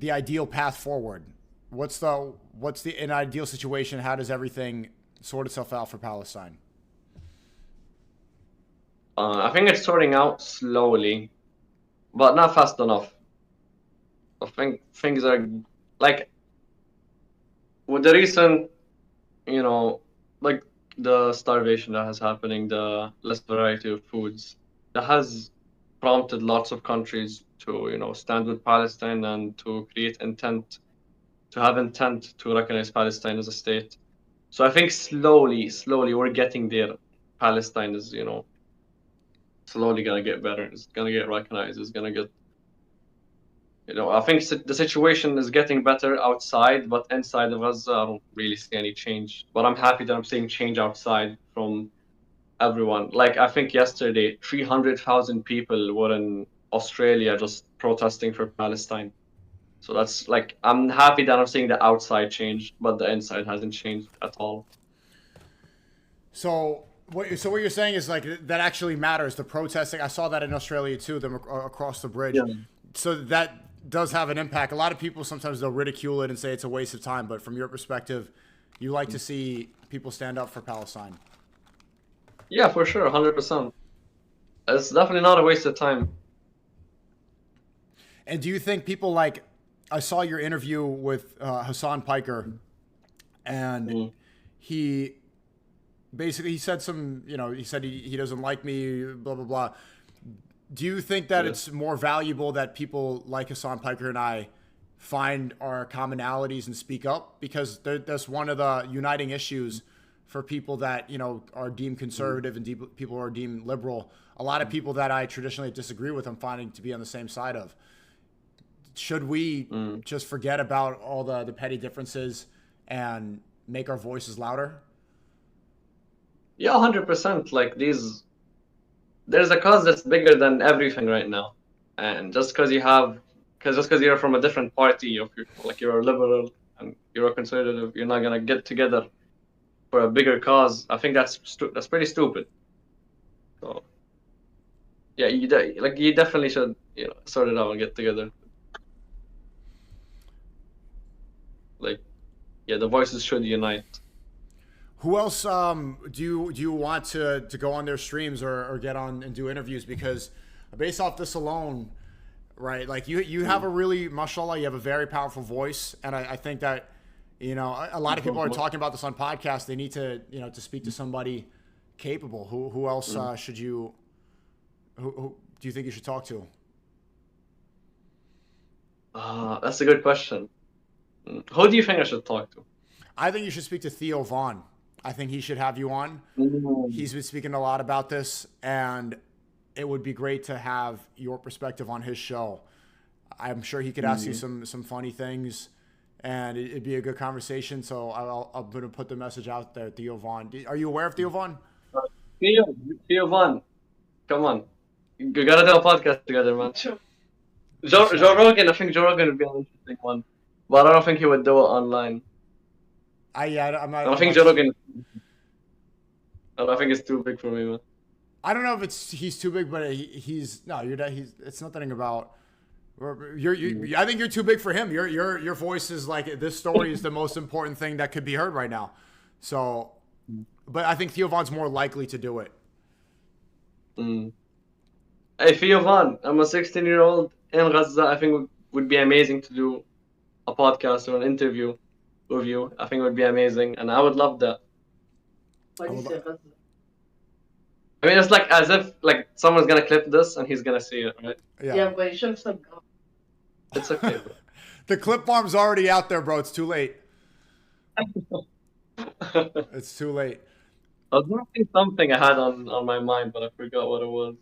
ideal path forward? What's the in ideal situation? How does everything sort itself out for Palestine? I think it's sorting out slowly, but not fast enough. I think things are like with the recent, you know, like the starvation that has happening, the less variety of foods, that has prompted lots of countries to, stand with Palestine and to have intent to recognize Palestine as a state. So I think slowly we're getting there. Palestine is, slowly gonna get better. It's gonna get recognized. It's gonna get, I think the situation is getting better outside, but inside of us, I don't really see any change. But I'm happy that I'm seeing change outside from everyone. Like I think yesterday, 300,000 people were in Australia just protesting for Palestine. So that's like I'm happy that I'm seeing the outside change, but the inside hasn't changed at all. So what you're saying is like that actually matters. The protesting, I saw that in Australia too, them across the bridge. Yeah. So that does have an impact. A lot of people sometimes they'll ridicule it and say it's a waste of time, but from your perspective, you like to see people stand up for Palestine. Yeah, for sure, 100%. It's definitely not a waste of time. And do you think people like I saw your interview with Hassan Piker, and he basically he said some he said he doesn't like me, blah blah blah. Do you think that it's more valuable that people like Hassan Piker and I find our commonalities and speak up, because that's one of the uniting issues for people that are deemed conservative and people who are deemed liberal. A lot of people that I traditionally disagree with, I'm finding to be on the same side of. Should we just forget about all the petty differences and make our voices louder? Yeah, 100%. Like there's a cause that's bigger than everything right now, and just because you're from a different party, if you're a liberal and you're a conservative, you're not gonna get together for a bigger cause. I think that's pretty stupid. So yeah, you definitely should sort it out and get together. Like yeah, the voices should unite. Who else do you want to go on their streams or get on and do interviews? Because based off this alone, right? Like you have a really, mashallah, you have a very powerful voice, and I think that a lot of people are talking about this on podcasts. They need to to speak to somebody capable. Who else should you? Who do you think you should talk to? That's a good question. Who do you think I should talk to? I think you should speak to Theo Vaughn. I think he should have you on. He's been speaking a lot about this, and it would be great to have your perspective on his show. I'm sure he could ask you some funny things, and it'd be a good conversation. So I'm going to put the message out there, Theo Vaughn. Are you aware of Theo Vaughn? Theo Vaughn, come on. You gotta do a podcast together, man. Joe Rogan, I think Joe Rogan would be an interesting one. But I don't think he would do it online. I'm not. I don't think Joe Rogan. I don't think it's too big for me, man. I don't know if he's too big, but he's no. It's nothing about. I think you're too big for him. Your voice is like this story is the most important thing that could be heard right now. So, but I think Theo Vaughn's more likely to do it. Hey Theo Vaughn, I'm a 16-year-old in Gaza. I think would be amazing to do a podcast or an interview with you. I think it would be amazing, and I would love that. Why do you say Gaza? I mean, it's like as if like someone's gonna clip this and he's gonna see it, right? Yeah, but you should have said Gaza. It's okay, bro. The clip farm's already out there, bro. It's too late. It's too late. I was gonna say something I had on my mind, but I forgot what it was.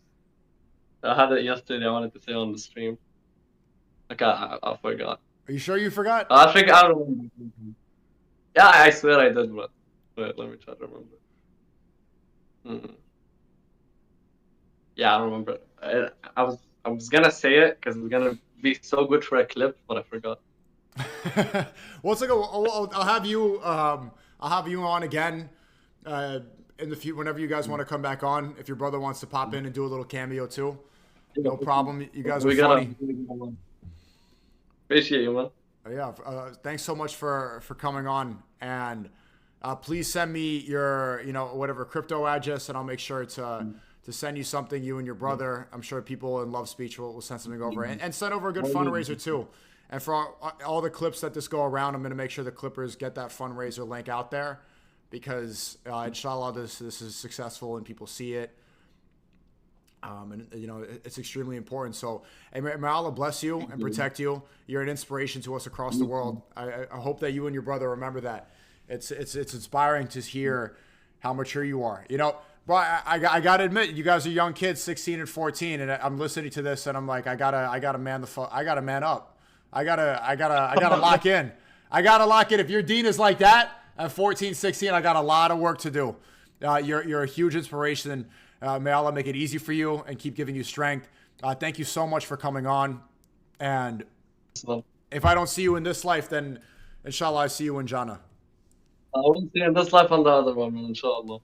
I had it yesterday. I wanted to say on the stream. Like I forgot. Are you sure you forgot? I think I don't remember. Yeah, I swear I did, but wait, let me try to remember. Yeah, I remember. I was gonna say it because it's gonna be so good for a clip, but I forgot. Well, it's like I'll have you on again in the future whenever you guys want to come back on. If your brother wants to pop in and do a little cameo too, no problem. You guys are funny. Appreciate you, man. Yeah, thanks so much for coming on, and please send me your whatever crypto address, and I'll make sure to send you something. You and your brother. I'm sure people in Love Speech will send something over, and send over a good fundraiser too. And for all the clips that this go around, I'm going to make sure the Clippers get that fundraiser link out there, because inshallah this is successful and people see it. And it's extremely important. So may Allah bless you and protect you. You're an inspiration to us across the world. I hope that you and your brother remember that. It's inspiring to hear how mature you are. But I gotta admit, you guys are young kids, 16 and 14, and I'm listening to this and I'm like, I gotta man up. I gotta lock in. I gotta lock in. If your dean is like that at 14, 16, I got a lot of work to do. You're a huge inspiration. May Allah make it easy for you and keep giving you strength. Thank you so much for coming on. And if I don't see you in this life, then inshallah I see you in Jannah. I will see you in this life and the other one, inshallah.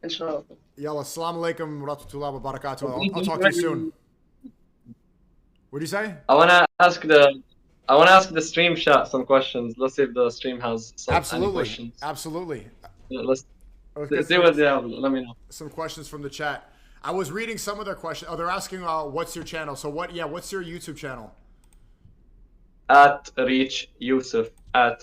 Inshallah. Yalla, assalamu alaikum wa rahmatullahi wa barakatuh. I'll talk to you soon. What do you say? I wanna ask the stream chat some questions. Let's see if the stream has any questions. Absolutely. Yeah, let's see what they have. Let me know. Some questions from the chat. I was reading some of their questions. Oh, they're asking, what's your channel? So what's your YouTube channel? At Reach Yusuf. So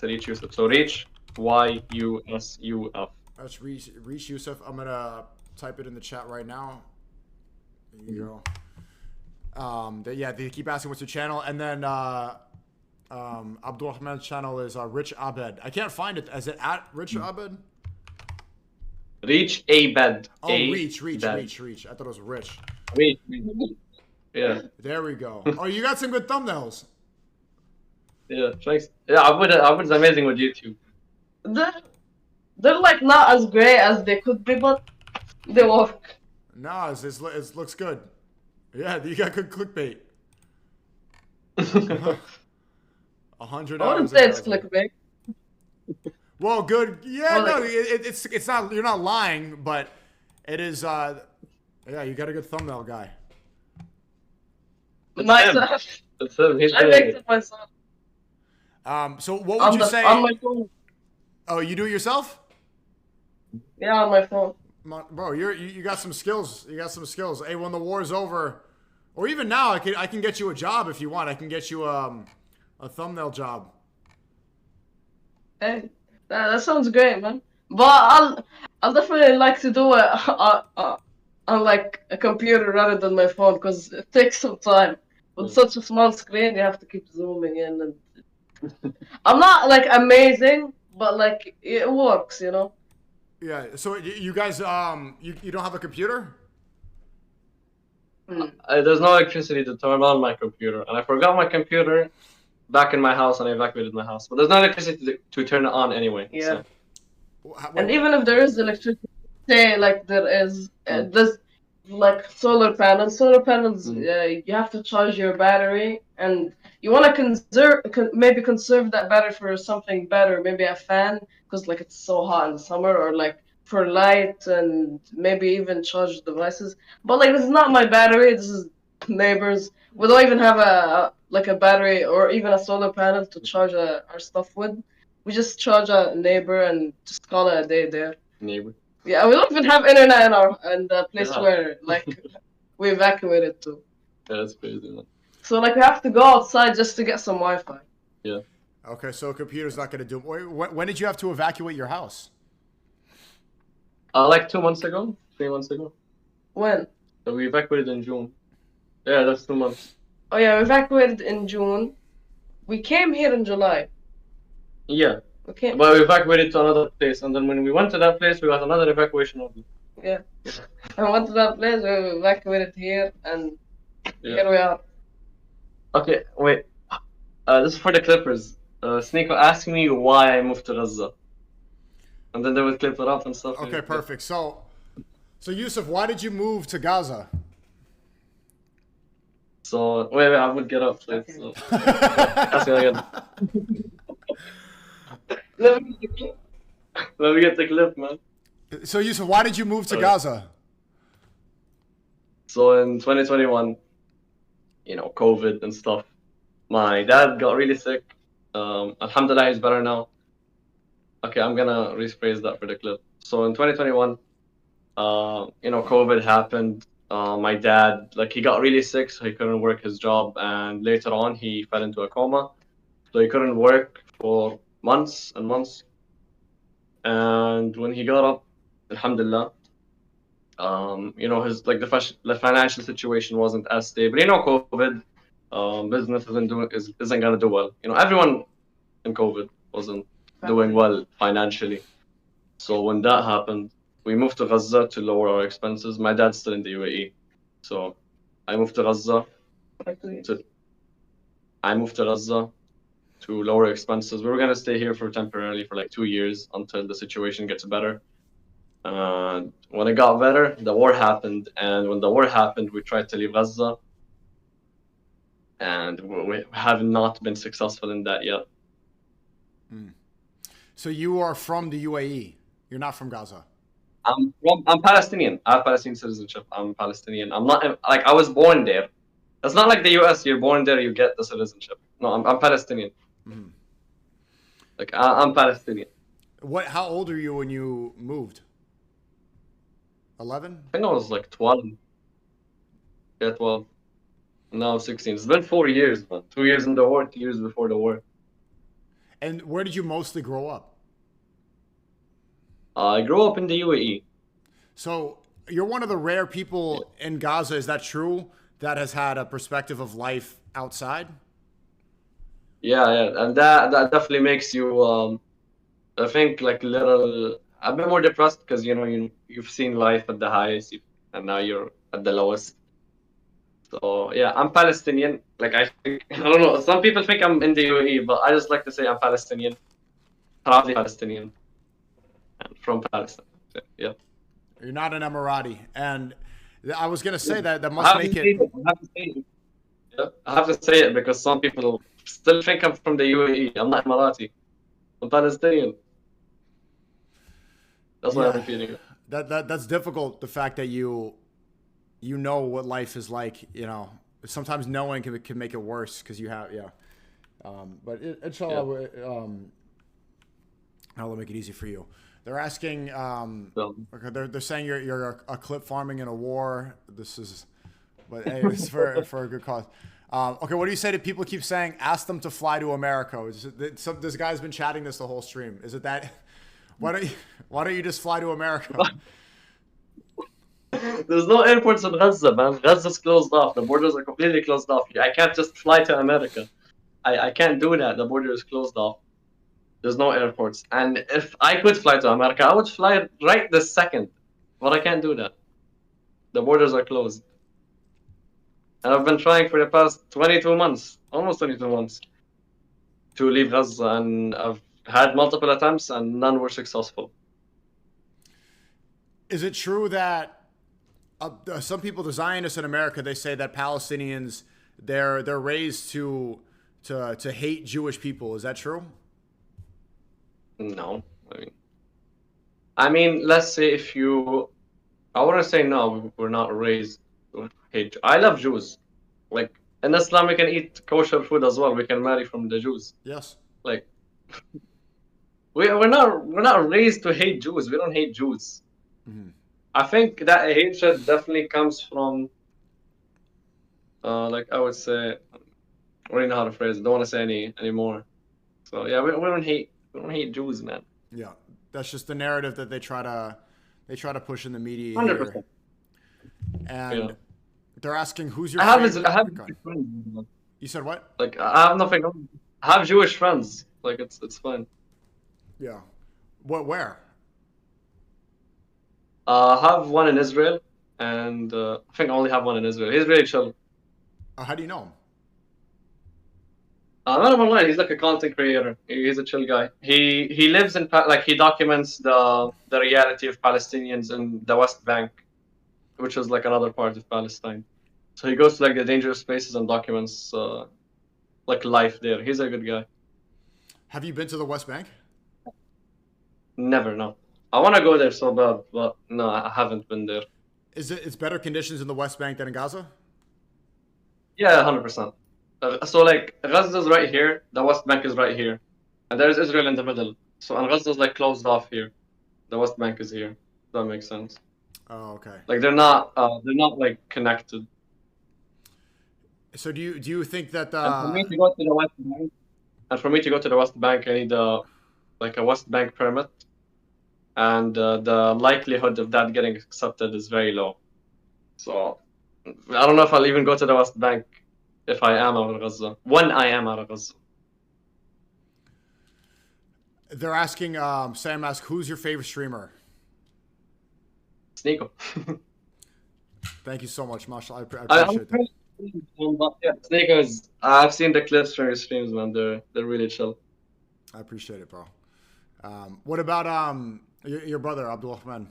Reach YUSUF. That's Reach Yusuf. I'm gonna type it in the chat right now. There you go. They keep asking what's your channel, and then Abdul Rahman's channel is Rich Abed. I can't find it. Is it at Rich Abed? Reach Abed. Oh, Reach. I thought it was Rich. Reach. Yeah. There we go. Oh, you got some good thumbnails. Yeah, thanks. Yeah, Abed's amazing with YouTube. They're like not as great as they could be, but they work. No, it looks good. Yeah, you got good clickbait. 100 I hours. wouldn't say it's clickbait. Well, good. Yeah, well, no, it's not. You're not lying, but it is. Yeah, you got a good thumbnail guy. Myself. It's him. I make it myself. So what would you say? On my phone. Oh, you do it yourself? Yeah, on my phone. Bro, you got some skills. You got some skills. Hey, when the war's over, or even now, I can get you a job if you want. I can get you a thumbnail job. Hey, that sounds great, man. But I'll definitely like to do it on like a computer rather than my phone, because it takes some time. With such a small screen, you have to keep zooming in, and I'm not like amazing, but like it works, Yeah. So you guys, you don't have a computer? There's no electricity to turn on my computer, and I forgot my computer back in my house, and I evacuated my house. But there's no electricity to turn it on anyway. Yeah. So. And even if there is electricity, say like there is, there's like solar panels. Solar panels, you have to charge your battery, and you want to maybe conserve that battery for something better, maybe a fan, because like it's so hot in the summer, or like for light, and maybe even charge devices. But like this is not my battery. This is neighbors. We don't even have a battery or even a solar panel to charge our stuff with. We just charge a neighbor and just call it a day there. Neighbor. Yeah, we don't even have internet in the place where like we evacuated to. Yeah, that's crazy, man. So like we have to go outside just to get some Wi-Fi. Yeah. Okay, so a computer's not going to do. When did you have to evacuate your house? Like 2 months ago, 3 months ago. When? So we evacuated in June. Yeah, that's 2 months. Oh yeah, we evacuated in June. We came here in July. Yeah. We came. But we evacuated to another place, and then when we went to that place, we got another evacuation order. Yeah. I went to that place. We evacuated here, and Yeah. here we are. Okay, wait. This is for the Clippers. Sneako asked me why I moved to Gaza, and then they would clip it up and stuff. Okay, perfect. So Yusuf, why did you move to Gaza? So wait, I would get up, please. So, ask me again. Let me get the clip. Let me get the clip, man. So Yusuf, why did you move to Gaza? So in 2021, COVID and stuff, my dad got really sick. Alhamdulillah, he's better now. Okay, I'm gonna rephrase that for the clip. So in 2021, COVID happened. My dad, he got really sick, so he couldn't work his job, and later on, he fell into a coma, so he couldn't work for months and months. And when he got up, alhamdulillah, his the financial situation wasn't as stable. COVID, business isn't gonna do well. Everyone in COVID wasn't doing well financially. So when that happened, we moved to Gaza to lower our expenses. My dad's still in the UAE, so I moved to Gaza to lower expenses. We were gonna stay here temporarily for 2 years until the situation gets better. And when it got better, the war happened. And when the war happened, we tried to leave Gaza, and we have not been successful in that yet. So you are from the UAE. You're not from Gaza. I'm Palestinian. I have Palestinian citizenship. I'm Palestinian. I'm not I was born there. It's not like the US. You're born there, you get the citizenship. No, I'm Palestinian. Mm-hmm. I'm Palestinian. How old are you when you moved? 11? I think I was 12. Yeah, 12. Now I'm 16. It's been 4 years, man. 2 years in the war, 2 years before the war. And where did you mostly grow up? I grew up in the UAE. So you're one of the rare people in Gaza, is that true, that has had a perspective of life outside? Yeah, and that definitely makes you, I think, a bit more depressed because you've seen life at the highest, and now you're at the lowest. So yeah, I'm Palestinian. I don't know. Some people think I'm in the UAE, but I just like to say I'm Palestinian, proudly Palestinian, and from Palestine. So, yeah. You're not an Emirati, and I was gonna say that must make it. I have to say it. Yeah, I have to say it because some people still think I'm from the UAE. I'm not Emirati. I'm Palestinian. That's why I'm repeating it. That's difficult. The fact that you know what life is like. Sometimes knowing can make it worse because you have But inshallah, I'll make it easy for you. They're asking. They're saying you're a clip farming in a war. But hey, it's for a good cause. Okay, what do you say to people keep saying ask them to fly to America? This guy's been chatting this the whole stream. Is it that? Why don't you just fly to America? There's no airports in Gaza, man. Gaza's closed off. The borders are completely closed off. I can't just fly to America. I can't do that. The border is closed off. There's no airports. And if I could fly to America, I would fly right this second. But I can't do that. The borders are closed. And I've been trying for the past 22 months, almost 22 months, to leave Gaza. And I've had multiple attempts and none were successful. Is it true that some people, the Zionists in America, they say that Palestinians they're raised to hate Jewish people? Is that true? No, I mean, let's say I want to say no, we're not raised to hate. I love Jews. In Islam, we can eat kosher food as well. We can marry from the Jews. Yes. We're not raised to hate Jews. We don't hate Jews. Mm-hmm. I think that hatred definitely comes from Like I would say, I don't really know how to phrase it. Don't want to say any more. So yeah, we don't hate Jews, man. Yeah, that's just the narrative that they try to push in the media here, 100%. Yeah. and they're asking who's your I have favorite. I have Go ahead. Jewish friends. You said what? Like I have nothing. I have Jewish friends. Like it's fine. Yeah. What? Where? I have one in Israel, and I think I only have one in Israel. He's really chill. How do you know him? I met him online. He's like a content creator. He's a chill guy. He lives in like he documents the reality of Palestinians in the West Bank, which is like another part of Palestine. So he goes to like the dangerous places and documents like life there. He's a good guy. Have you been to the West Bank? Never know. I want to go there so bad, but no, I haven't been there. It's better conditions in the West Bank than in Gaza? Yeah, 100%. So like Gaza's right here, the West Bank is right here, and there's Israel in the middle. So and Gaza's like closed off here. The West Bank is here. That makes sense. Oh, okay. Like they're not like connected. So do you think that And for me to go to the West Bank, I need like a West Bank permit, and the likelihood of that getting accepted is very low. So I don't know if I'll even go to the West Bank if I am out of Gaza. When I am out of Gaza. they're asking? Sam asked, who's your favorite streamer? Sneako. Thank you so much, mashallah. I I'm appreciate that. but yeah, Sneako is. I've seen the clips from your streams, man. They're really chill. I appreciate it, bro. What about your brother Abdul Rahman?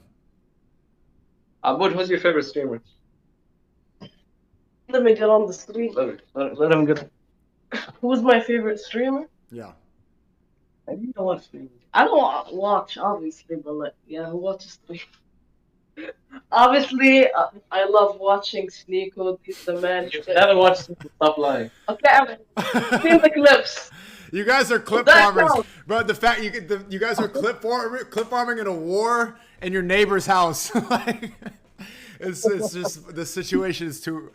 Abud, who's your favorite streamer? Let me get on the stream. Let him get. Who's my favorite streamer? Yeah. I don't know what streamer. I don't watch, obviously, but like, yeah, who watches stream? Obviously, I love watching Sneako. He's the man. You haven't watched Stop Lying. Okay, I've seen the clips. You guys are clip That farmers, counts. bro. The fact you guys are clip farming in a war in your neighbor's house. Like, it's just the situation is too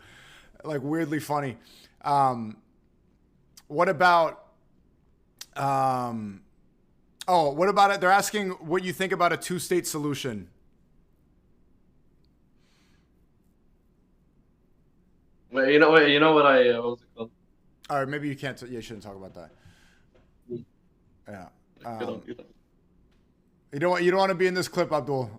like weirdly funny. What about what about it? They're asking what you think about a two-state solution. Wait, you know what I what's it called? All right, maybe you can't. You shouldn't talk about that. Yeah. You don't. You don't want to be in this clip, Abdul.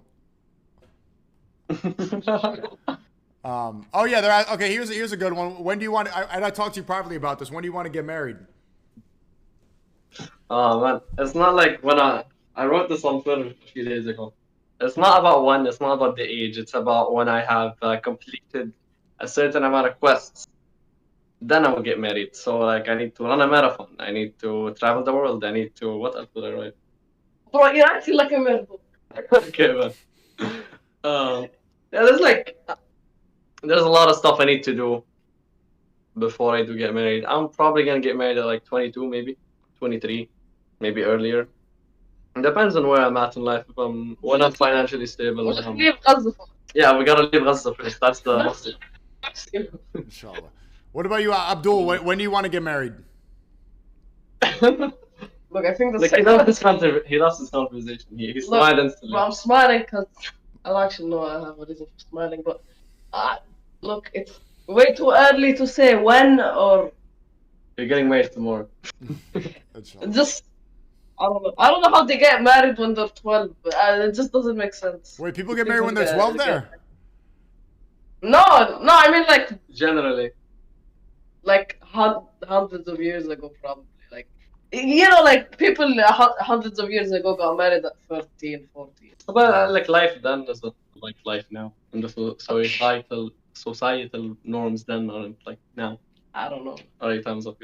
Oh yeah, they're okay. Here's a good one. When do you want? I talked to you privately about this. When do you want to get married? Oh man, it's not like when I wrote this on Twitter a few days ago. It's not about when. It's not about the age. It's about when I have completed a certain amount of quests. Then I will get married. So like I need to run a marathon. I need to travel the world. I need to what else did I write? Bro, you're acting like a man. Okay, man. Yeah, there's a lot of stuff I need to do before I do get married. I'm probably gonna get married at like 22, maybe 23, maybe earlier. It depends on where I'm at in life. When I'm financially stable. Leave Gaza. Yeah, we gotta leave Gaza first. That's the most. Inshallah. What about you, Abdul? When do you want to get married? Look, I think the Like he loves this conversation. He smiled instantly. Bro, I'm smiling because I don't actually know I have a reason for smiling, but look, it's way too early to say when or You're getting married tomorrow. Inshallah. just I don't know. I don't know how they get married when they're 12. It just doesn't make sense. Wait, people get married when they're 12 there? No, I mean Generally. like hundreds of years ago, probably. Like, like people hundreds of years ago got married at 13, 14. But like life then isn't like life now. And the societal norms then aren't like now. I don't know. Alright, time's up,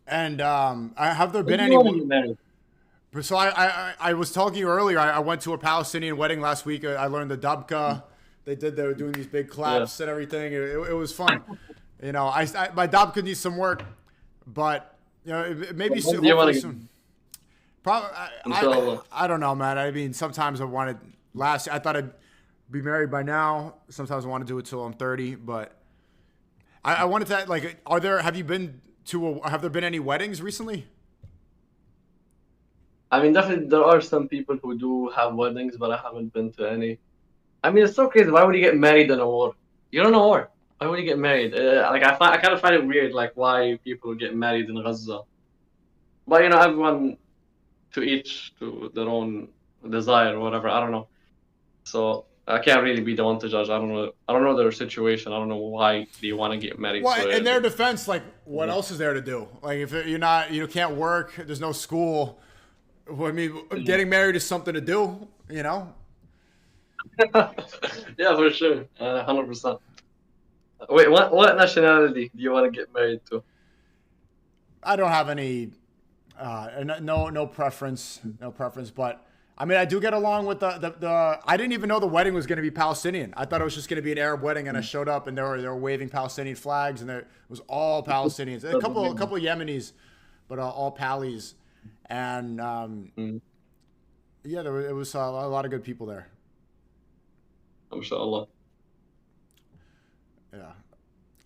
And have there been When do any? you want to get married? So I was talking to you earlier. I went to a Palestinian wedding last week. I learned the dabka. They were doing these big claps and everything. It was fun. My dabka needs some work, but maybe When do you want to soon. Probably. I don't know, man. I mean, sometimes I wanted I thought I'd be married by now. Sometimes I want to do it till I'm 30, but I wanted to like, have there been any weddings recently? I mean, definitely there are some people who do have weddings, but I haven't been to any. I mean, it's so crazy. Why would you get married in a war? You're in a war. Why would you get married? I kind of find it weird, like why people get married in Gaza. But you know, everyone to each to their own desire or whatever. I don't know. So I can't really be the one to judge. I don't know. I don't know their situation. I don't know why they want to get married. Well, So in early. their defense, like, what else is there to do? Like, if you can't work, there's no school. Well, I mean, getting married is something to do, you know? Yeah, for sure, 100%. Wait, what nationality do you want to get married to? I don't have any, no preference, but I mean, I do get along with the I didn't even know the wedding was going to be Palestinian. I thought it was just going to be an Arab wedding, and I showed up and they were waving Palestinian flags, and it was all Palestinians. A couple of Yemenis, but all Palis, and yeah, it was a lot of good people there. Inshallah. Yeah,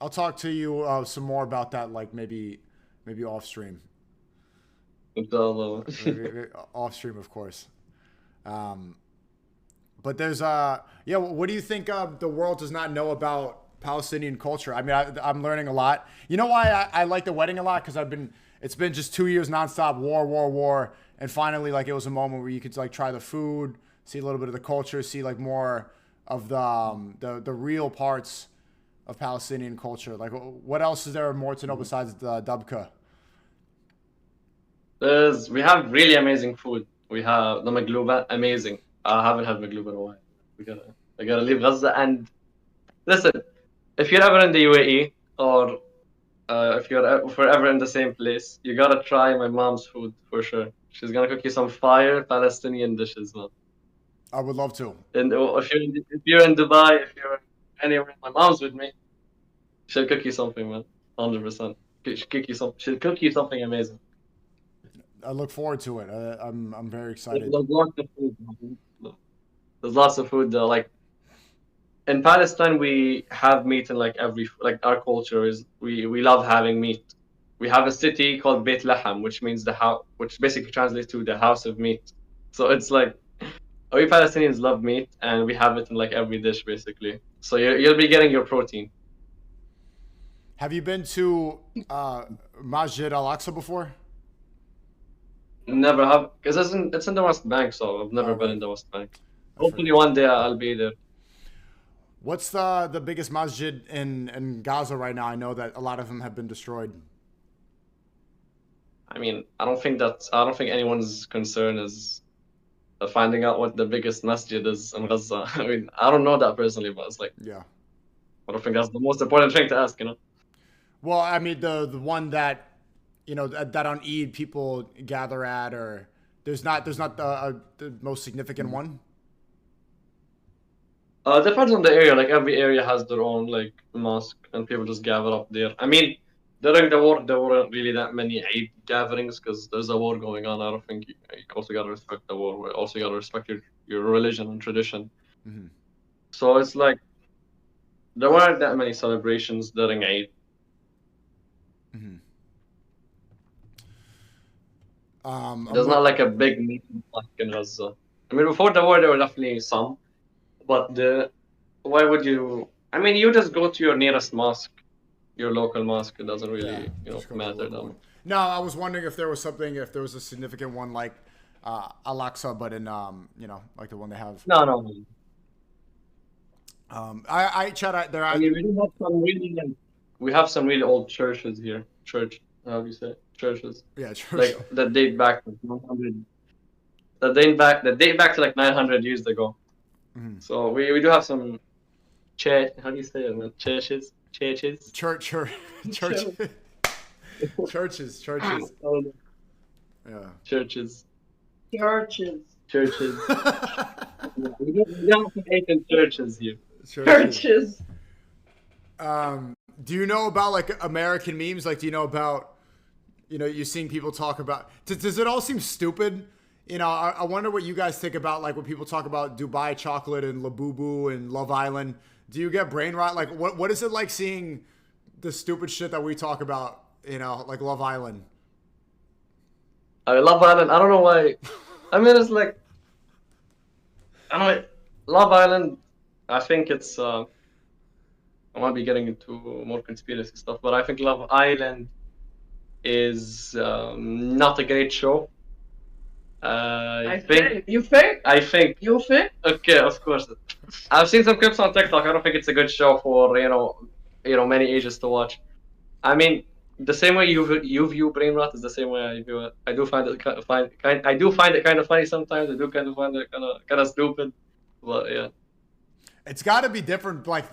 I'll talk to you some more about that, like maybe off stream. Inshallah. Off stream, of course. But there's yeah. What do you think the world does not know about Palestinian culture? I mean, I'm learning a lot. You know why I like the wedding a lot? Because it's been just 2 years nonstop war, and finally, like, it was a moment where you could like try the food, see a little bit of the culture, see like more of the real parts of Palestinian culture. Like, what else is there more to know besides the dabka? We have really amazing food. We have the magluba, amazing. I haven't had magluba in a while. I gotta leave Gaza. And listen, if you're ever in the UAE or if we're ever in the same place, you gotta try my mom's food for sure. She's gonna cook you some fire Palestinian dishes, man. I would love to. And if you're in Dubai, if you're anywhere, my mom's with me. She'll cook you something, man. 100%. She'll cook you something amazing. I look forward to it. I'm very excited. There's lots of food. There's lots of food. Like in Palestine, we have meat in like our culture is we love having meat. We have a city called Beit Laham, which means the house, which basically translates to the house of meat. So it's like we Palestinians love meat, and we have it in like every dish basically. So you'll be getting your protein. Have you been to Masjid Al-Aqsa before? Never have, because it's in the West Bank, so I've never been in the West Bank. Hopefully one day I'll be there. What's the biggest masjid in Gaza right now? I know that a lot of them have been destroyed. I mean, I don't think anyone's concern is finding out what the biggest masjid is in Gaza. I mean, I don't know that personally, but it's like, Yeah. I don't think that's the most important thing to ask, you know? Well, I mean, the one that, you know, that on Eid people gather at, or there's not the most significant one. Depends on the area. Like every area has their own like mosque, and people just gather up there. I mean, during the war, there weren't really that many Eid gatherings because there's a war going on. I don't think you also gotta respect the war. You also gotta respect your religion and tradition. Mm-hmm. So it's like there weren't that many celebrations during Eid. Mm-hmm. There's not like a big meeting like in Gaza. I mean, before the war, there were definitely some, but why would you? I mean, you just go to your nearest mosque, your local mosque. It doesn't really, matter that much. No, I was wondering if there was a significant one like Al-Aqsa, but in like the one they have. No. I mean, we have some really old churches here. How do you say it? Churches? Yeah, church. Like that date back to 100. That date back to like 900 years ago. Mm-hmm. So we do have some how do you say it? Churches. Churches. Churches. Yeah. Churches. We don't have some ancient churches here. Churches. Do you know about like American memes? Like, do you know about, you're seeing people talk about, does it all seem stupid? I wonder what you guys think about like when people talk about Dubai chocolate and Labubu and Love Island. Do you get brain rot? Like what is it like seeing the stupid shit that we talk about? Like Love Island. I Love Island. I don't know why. I mean, it's like I don't know. Love Island. I think it's. I might be getting into more conspiracy stuff, but I think Love Island is not a great show. I think. You think? I think. You think? Okay, of course. I've seen some clips on TikTok. I don't think it's a good show for many ages to watch. I mean, the same way you view brain rot is the same way I view it. I do find it kind of funny sometimes. I do kind of find it kind of stupid, but yeah. It's got to be different. Like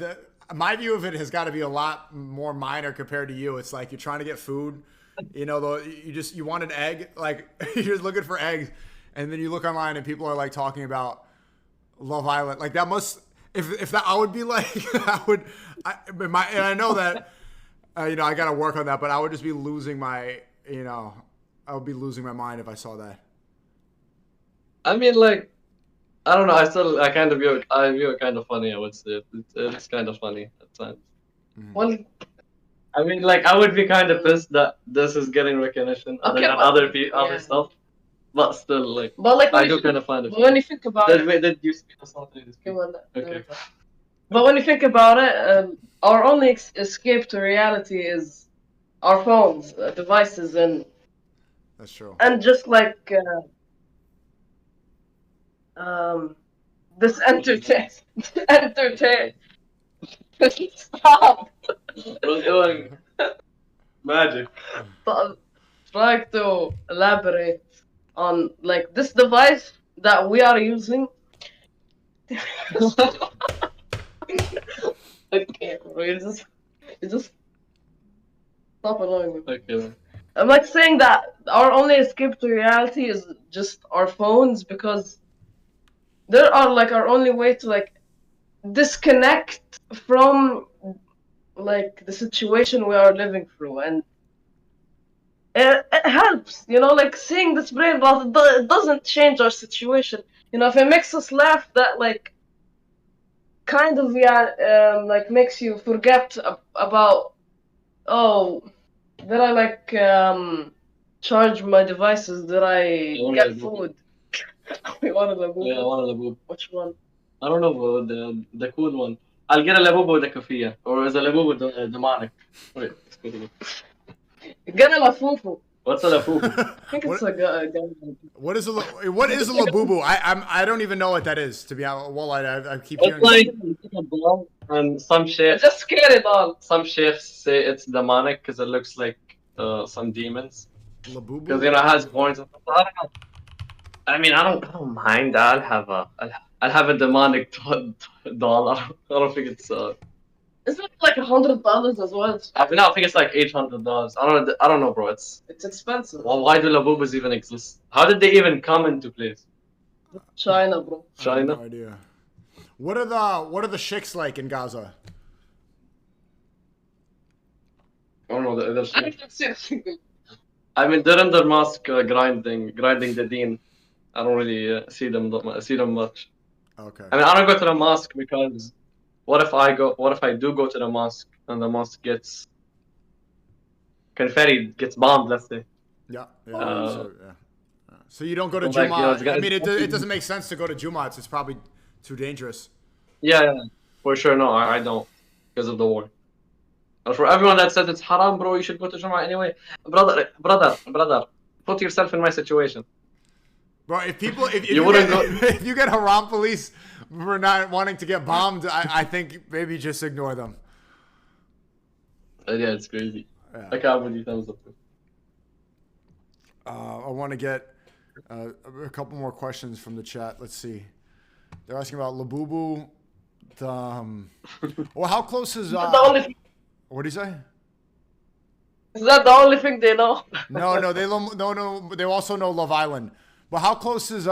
my view of it has got to be a lot more minor compared to you. It's like you're trying to get food, though you want an egg, like you're just looking for eggs, and then you look online and people are like talking about Love Island. Like that must, if that, I would be like, and I know that, I got to work on that, but I would just be losing my, I would be losing my mind if I saw that. I mean, like, I don't know. I kind of view it kind of funny. I would say it's kind of funny at times. Well, I mean, like, I would be kind of pissed that this is getting recognition other than other stuff, but still, like, I do kind of find it. But when you think about it, Did you speak or something? okay. But when you think about it, our only escape to reality is our phones, devices, and That's true. and just like this entertain. Stop. We're doing magic. Trying to elaborate on like this device that we are using. Okay, bro, you just stop annoying me. Okay. I'm like saying that our only escape to reality is just our phones because there are like our only way to like disconnect from like the situation we are living through, and it helps, like seeing this brain rot. It doesn't change our situation. If it makes us laugh, that like kind of like makes you forget about, oh, did I like charge my devices? Did I get food? We wanted a Yeah, I want a labubu. Which one? I don't know, bro, the cool one. I'll get a labubu with a kafia, or is a labubu demonic? Wait, Get a lafufu. what's a labubu? I think it's a guy. What is a labubu? I don't even know what that is, to be honest. Well, I keep It's hearing. like a ball, and some sheikhs Just scare it all. say it's demonic because it looks like some demons. Labubu. Because it has horns and stuff. I don't know. I mean, I don't mind. I'll have a demonic doll. I don't think it's Isn't it like $100 as well? I think it's like $800. I don't know, bro. It's expensive. well, why do labubas even exist? How did they even come into place? China, bro. I have China? no idea. What are the sheiks like in Gaza? I don't know. I don't see a single. I mean, they're in their mosque grinding the deen. I don't really see them much. Okay. I mean, I don't go to the mosque because what if I do go to the mosque and the mosque gets bombed, let's say. Yeah. Uh, So you don't go to like, Jumu'ah. I mean, it doesn't make sense to go to Jumu'ah. It's probably too dangerous. Yeah, for sure. No, I don't because of the war. And for everyone that says it's haram, bro, you should go to Jumu'ah anyway. Brother, put yourself in my situation. Bro, if wouldn't you get haram police for not wanting to get bombed, I think maybe just ignore them. Yeah, it's crazy. Yeah. I can't believe thumbs up. I want to get a couple more questions from the chat. Let's see. They're asking about Labubu. Well, how close is what do you say? Is that the only thing they know? No. They also know Love Island. But how close is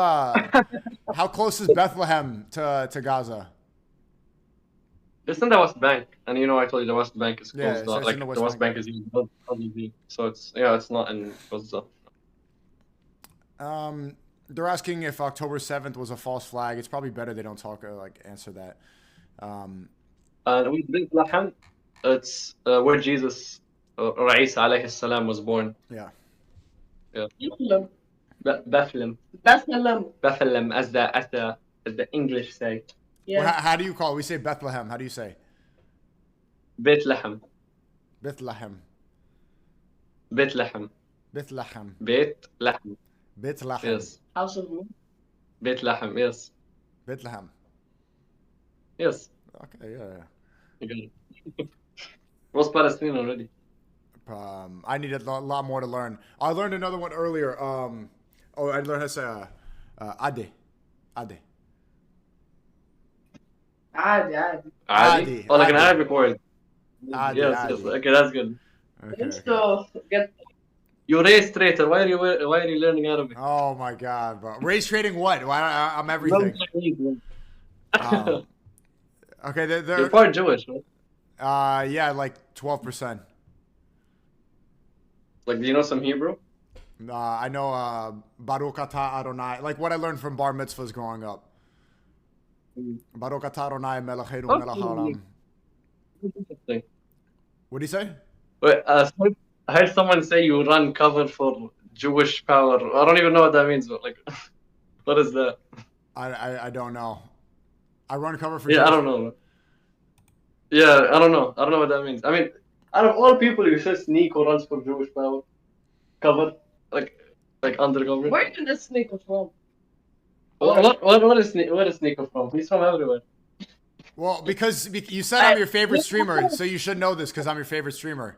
Bethlehem to Gaza? It's in the West Bank, and I told you the West Bank is closed. Yeah, it's like in the the West West Bank is used for LGBT, so it's not in Gaza. They're asking if October 7th was a false flag. It's probably better they don't talk answer that. And with Bethlehem, it's where Jesus, or Isa alayhi salam, was born. Yeah. Yeah. Bethlehem. Bethlehem. Bethlehem. Bethlehem, as the English say. Well, Yeah. how do you call it? We say Bethlehem. How do you say? Bethlehem. Bethlehem. Bethlehem. Bethlehem. Bethlehem. Bethlehem. Yes. House of Moon. Bethlehem. Yes. Bethlehem. Yes. Okay, yeah. You got it. Was Palestinian already? I need a lot more to learn. I learned another one earlier. I learned how to say Ade. Ade. عادي. Adi? Oh, like an Adi. Arabic word. Adi, Yes, Adi. yes. Okay, that's good. Okay, Let's okay. go get. You're race traitor. Why are you learning Arabic? Oh my God, bro. Race trading what? I'm everything. Okay, You're they're part Jewish, right? yeah, like 12%. Like, do you know some Hebrew? I know Baruch atah Adonai, like what I learned from bar mitzvahs growing up. Baruch atah Adonai Melachenu melech haolam. Interesting. What do you say? Wait, I heard someone say you run cover for Jewish power. I don't even know what that means, but like, what is that? I don't know. I run cover for. Yeah, I Jewish- don't know. Yeah, I don't know. I don't know what that means. I mean, out of all people, you said Sneako runs for Jewish power. Cover, like undercover. Where did this sneaker from? What is Sneako from? He's from everywhere. Well, because you said I'm your favorite streamer, so you should know this because I'm your favorite streamer.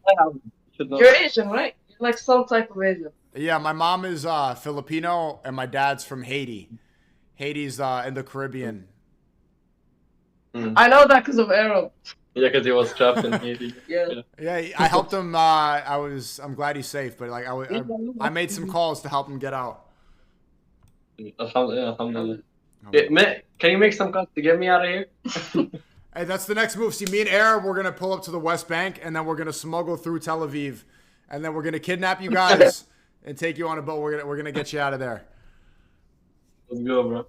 You should know. You're Asian, right? You're like some type of Asian. Yeah, my mom is Filipino and my dad's from Haiti. Haiti's in the Caribbean. I know that because of Arab. Yeah, because he was trapped in Haiti. Yeah. Yeah, I helped him. I'm glad he's safe, but like I made some calls to help him get out. Alhamdulillah. Can you make some cuts to get me out of here? Hey, that's the next move. See, me and Arab, we're gonna pull up to the West Bank, and then we're gonna smuggle through Tel Aviv, and then we're gonna kidnap you guys and take you on a boat. We're gonna get you out of there. Let's go, bro.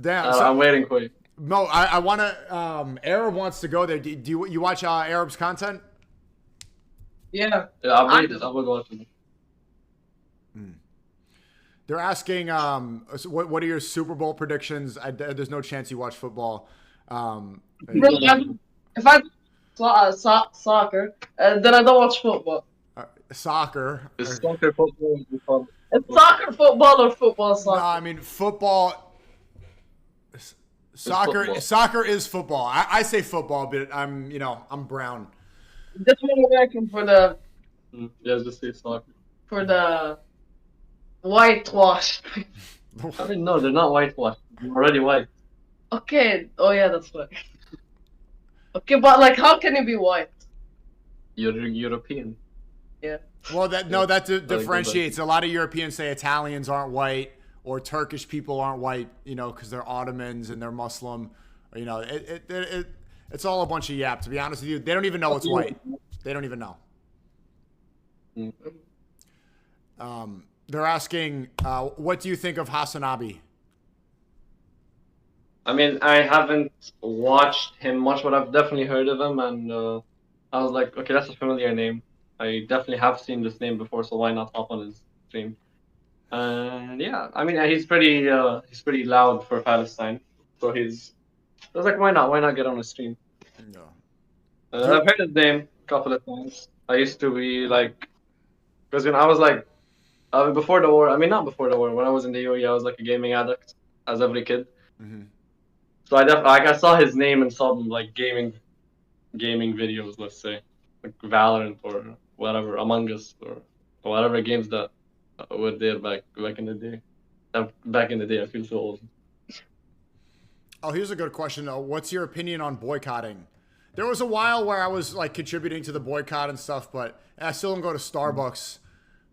Damn. I'm waiting for you. No, I want to. Arab wants to go there. Do you watch Arab's content? Yeah. Yeah, I'll read it. I will watch it. They're asking, what are your Super Bowl predictions? There's no chance you watch football. If I soccer, then I don't watch football. Soccer. Is soccer football? It's soccer, football, or football, soccer. No, I mean football. Football. Soccer is football. I say football, but I'm brown. Just one American for the Yeah, just say soccer. whitewash. I mean, no, they're not whitewashed. They're already white. Okay. Oh yeah, that's right. Okay, but like, how can you be white? You're European. Yeah. Well, that differentiates. A lot of Europeans say Italians aren't white or Turkish people aren't white, because they're Ottomans and they're Muslim. It's all a bunch of yap. To be honest with you, they don't even know it's white. They don't even know. They're asking, what do you think of Hasanabi? I mean, I haven't watched him much, but I've definitely heard of him, and I was like, okay, that's a familiar name. I definitely have seen this name before, so why not hop on his stream? And yeah, I mean, he's pretty loud for Palestine, so I was like, why not? Why not get on his stream? No. I've heard his name a couple of times. I used to be like, because I was like, before the war. I mean, not before the war. When I was in the UAE, I was like a gaming addict, as every kid. Mm-hmm. So I saw his name in some like gaming videos, let's say, like Valorant or whatever, Among Us or whatever games that were there back in the day. Back in the day, I feel so old. Oh, here's a good question though. What's your opinion on boycotting? There was a while where I was like contributing to the boycott and stuff, but I still don't go to Starbucks.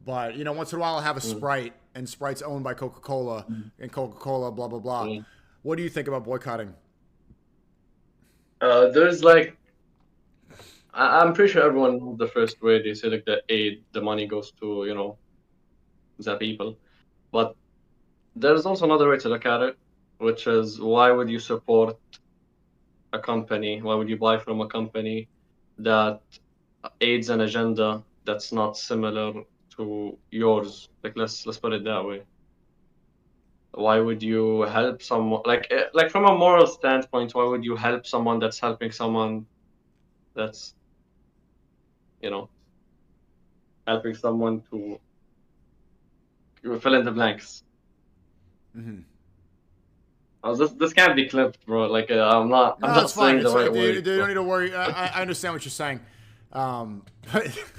But once in a while I'll have a Sprite, and Sprite's owned by Coca-Cola, and Coca-Cola, blah blah blah. What do you think about boycotting? There's like, I'm pretty sure everyone knows the first way they say like the money goes to the people. But there's also another way to look at it, which is why would you support a company? Why would you buy from a company that aids an agenda that's not similar to yours? Like let's put it that way. Why would you help someone like from a moral standpoint? Why would you help someone that's helping someone that's helping someone to fill in the blanks? Mm-hmm. This can't be clipped, bro. Like I'm No, not it's fine. saying the right They word. don't need to worry. I understand what you're saying. But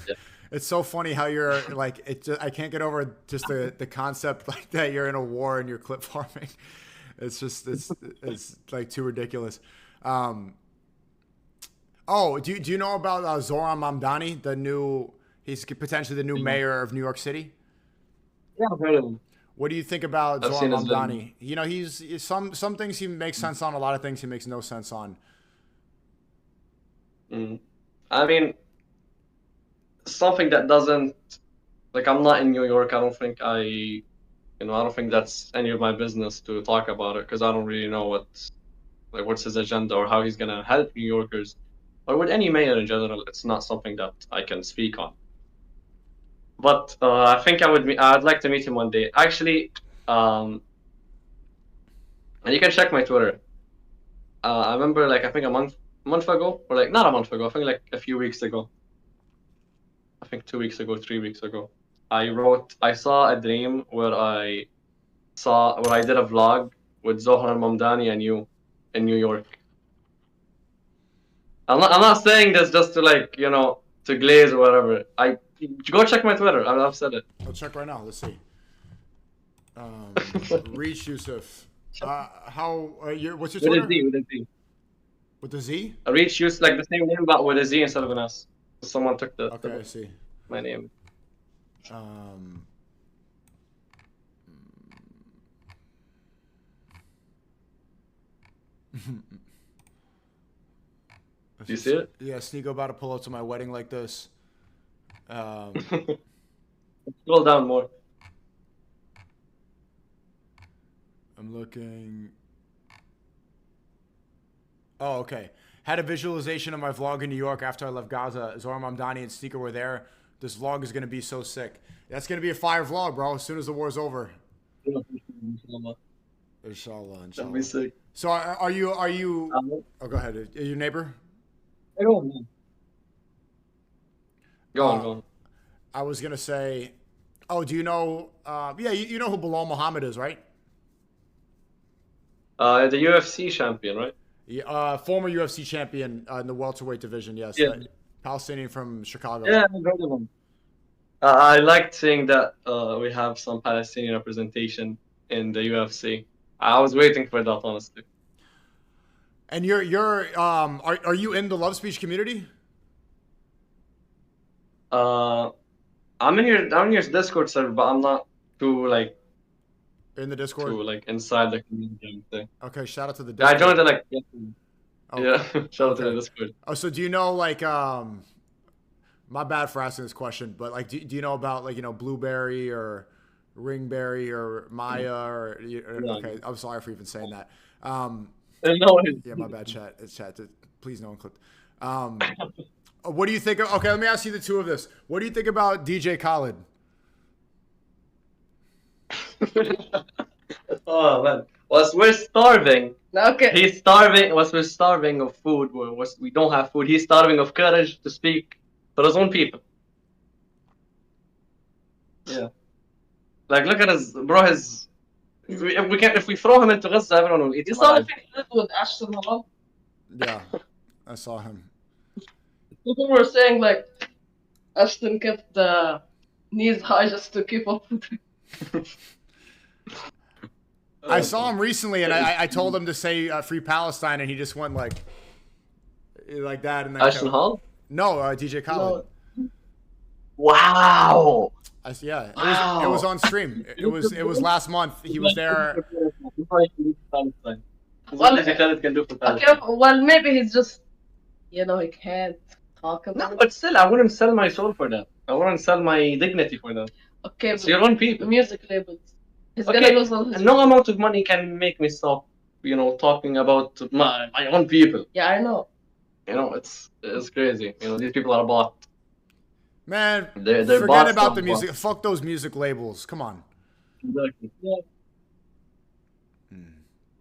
Yeah. it's so funny how you're like, I can't get over just the concept like that you're in a war and you're clip farming. It's just, it's like too ridiculous. Oh, do you know about Zoran Mamdani, he's potentially the new mayor of New York City? Yeah, I've heard of him. What do you think about I've Zoran seen his Mamdani? You know, he's some things he makes sense on, a lot of things he makes no sense on. I mean, something that doesn't like I'm not in New York. I don't think I don't think that's any of my business to talk about it because I don't really know what's his agenda or how he's gonna help New Yorkers or with any mayor in general. It's not something that I can speak on. But I think I'd like to meet him one day. Actually, and you can check my Twitter. I remember I think a month ago, or not a month ago. I think a few weeks ago. I think 2 weeks ago, 3 weeks ago. I saw a dream where I did a vlog with Zohran Mamdani and you in New York. I'm not saying this just to to glaze or whatever. Go check my Twitter. I've said it. I'll check right now. Let's see. Reach Yusuf. What's your Twitter? With a Z. With a Z? Reach Yusuf, like the same name but with a Z instead of an S. Someone took Okay, I see. my name. Do you see it? Yeah, Sneako about to pull up to my wedding like this. Scroll down more. I'm looking. Oh, okay. Had a visualization of my vlog in New York after I left Gaza. Zohran Mamdani and Sneako were there. This vlog is going to be so sick. That's going to be a fire vlog, bro, as soon as the war's over. Inshallah. That'd be sick. So are you oh, go ahead. Are your neighbor? Go on. I was going to say, oh, do you know, you know who Bilal Muhammad is, right? The UFC champion, right? Former UFC champion in the welterweight division, yes. Yeah. Palestinian from Chicago. Yeah, I've heard of him. I liked seeing that we have some Palestinian representation in the UFC. I was waiting for that, honestly. And are you in the love speech community? I'm in your Discord server, but I'm not too in the Discord. Inside the community thing. Okay, shout out to the Discord. I joined it yeah, shout out to the Discord. Oh, so do you know my bad for asking this question, but do you know about Blueberry or Ringberry or Maya or okay, I'm sorry for even saying that. No, yeah, my bad, chat. It's chat. Please, no one clipped. What do you think? Okay, let me ask you the two of this. What do you think about DJ Khaled? Oh man, we're starving. Okay. He's starving. We're starving of food. We don't have food. He's starving of courage to speak for his own people. Yeah. Look at his. If we throw him into Gaza, everyone will eat him. You saw the thing he did with Ashton Hall? Yeah, I saw him. People were saying Ashton kept the knees high just to keep up with him. I saw him recently, and I told him to say "Free Palestine," and he just went like that. And then Ashton Hall? No, DJ Khaled. No. Wow. It was on stream. It was last month. He was there. Okay, well, maybe he's just, he can't talk about No, but still, I wouldn't sell my soul for that. I wouldn't sell my dignity for that. Okay, It's your own people. music labels. He's gonna Okay, lose all his. no amount of money can make me stop, talking about my own people. Yeah, I know. It's crazy. These people are bought. Man, They're forget bots. about the music. Fuck those music labels. Come on. Exactly. Yeah.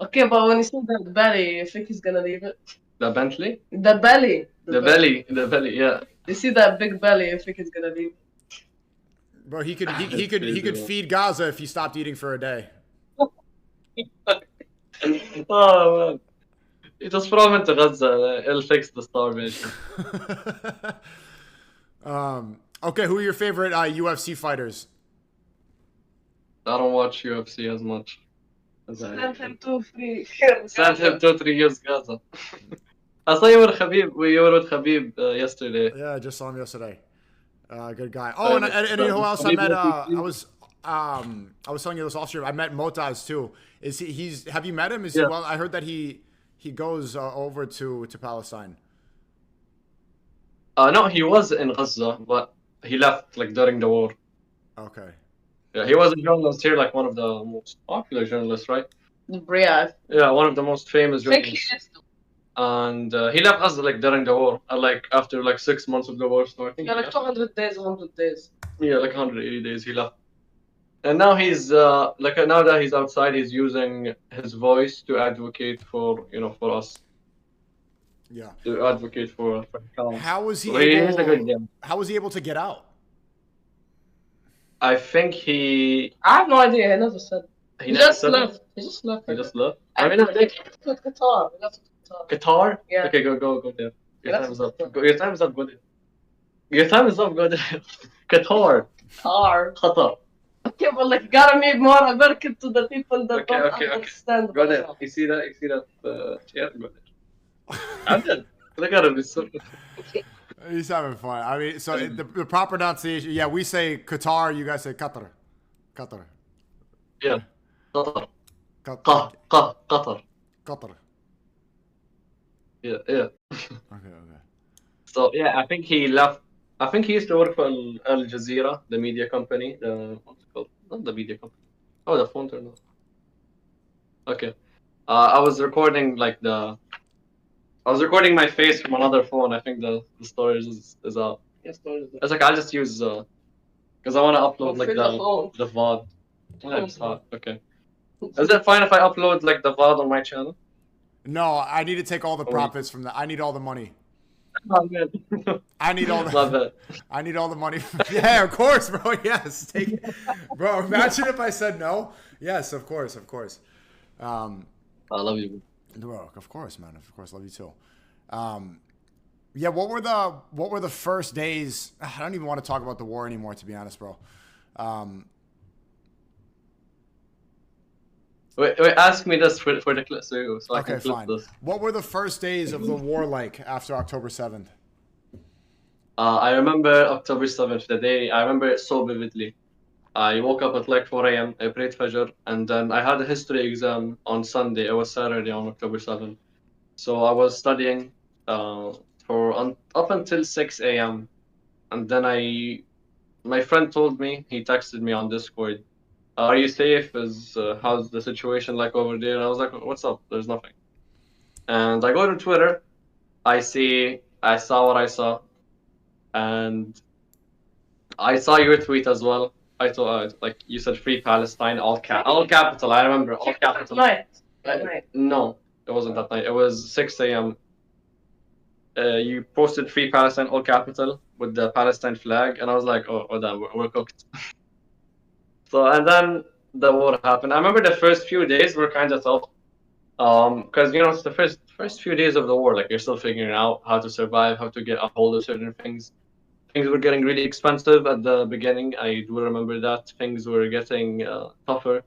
Okay, but when you see that belly, you think he's gonna leave it? The Bentley, The belly. the belly. Yeah. You see that big belly, you think he's gonna leave it? Bro, he could Crazy, man. feed Gaza if he stopped eating for a day. Oh man. Just from into Gaza, it'll fix the starvation. Okay, who are your favorite UFC fighters? I don't watch UFC as much as I Send him to free. sent him 2-3 years Gaza. I saw you with Khabib. We were with Khabib yesterday. Yeah, I just saw him yesterday. Good guy. Oh, and you know who else I met? I was telling you this off stream. I met Motaz too. Have you met him? Yeah. Well, I heard that he goes over to Palestine. No, he was in Gaza, but he left like during the war. Okay. Yeah, he was a journalist here, like one of the most popular journalists, right? Riyadh. Yeah, one of the most famous I think he journalists. is. And he left Gaza like during the war, like after like 6 months of the war starting. Yeah, like 200 days, 100 days. Yeah, like 180 days he left. And now he's now that he's outside, he's using his voice to advocate for for us, Yeah. to advocate for Palestine. How was he So he's a good guy. How was he able to get out? I think he I have no idea. He never said. He never just said it. left. He just left. He just left. I mean, I think he left Qatar. He left Qatar. Qatar. Yeah. Okay, go there. Your Yeah, time is up. that's- Your time is up. Go there. Your time is up. Go there. Qatar. Qatar. Qatar. Okay, but like, gotta make more American to the people that Okay, don't okay. understand. Go there. You see that? Chair? Go there. I'm dead. Look at him. He's so... He's having fun. I mean, so the proper pronunciation. Yeah, we say Qatar. You guys say Qatar. Qatar. Yeah. Qatar. Qatar. Qatar. Qatar. Yeah. Okay. So yeah, I think he left. I think he used to work for Al Jazeera, the media company. What's it called? Not the media company. Oh, the phone turn off. Okay. I was recording my face from another phone. I think the storage is out. Yes, storage is out. It's like I'll just use because I want to upload like Fit the phone. the VOD. Yeah, it's hot. Okay. Is it fine if I upload like the VOD on my channel? No, I need to take all the profits from that. I need all the money. Oh man. I need all the. Love it. I need all the money. Yeah, of course, bro. Yes, take it. Bro, imagine if I said no. Yes, of course. I love you. Bro, of course, man. Of course, love you too. Yeah, what were the first days? I don't even want to talk about the war anymore, to be honest, bro. Wait, ask me this for the clip so I can clip fine. this. What were the first days of the war like after October 7th? I remember October 7th, the day. I remember it so vividly. I woke up at like 4 a.m. I prayed Fajr, and then I had a history exam on Sunday. It was Saturday on October 7th. So I was studying up until 6 a.m. And then my friend told me, he texted me on Discord, are you safe? How's the situation like over there? And I was like, what's up? There's nothing. And I go to Twitter. I saw what I saw. And I saw your tweet as well. I thought, like you said, free Palestine, all capital. I remember all capital. Night. That night. No, it wasn't that night. It was 6 a.m. You posted free Palestine, all capital, with the Palestine flag, and I was like, oh damn, we're cooked. So and then the war happened. I remember the first few days were kind of tough, because it's the first few days of the war. Like you're still figuring out how to survive, how to get a hold of certain things. Things were getting really expensive at the beginning. I do remember that. Things were getting tougher.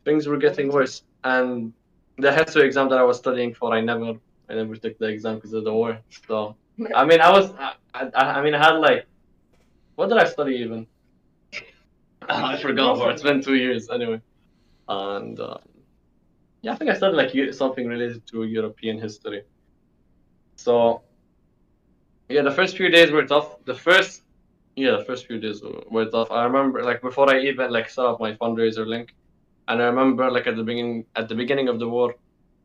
Things were getting worse. And the history exam that I was studying for, I never took the exam because of the war. So I mean, I had like, what did I study even? I forgot. It's been 2 years anyway. And yeah, I think I studied like something related to European history. So yeah, the first few days were tough. The first few days were tough. I remember like before I even like set up my fundraiser link, And I remember like at the beginning of the war,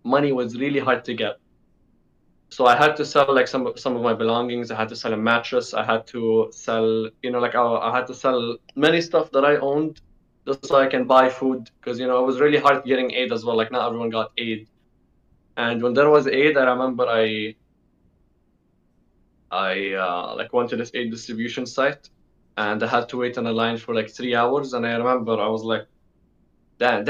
money was really hard to get. So I had to sell like some of my belongings. I had to sell a mattress. I had to sell, like I had to sell many stuff that I owned just so I can buy food because it was really hard getting aid as well. Like not everyone got aid. And when there was aid, I remember I like went to this aid distribution site, and I had to wait on a line for like 3 hours. And I remember I was like, damn,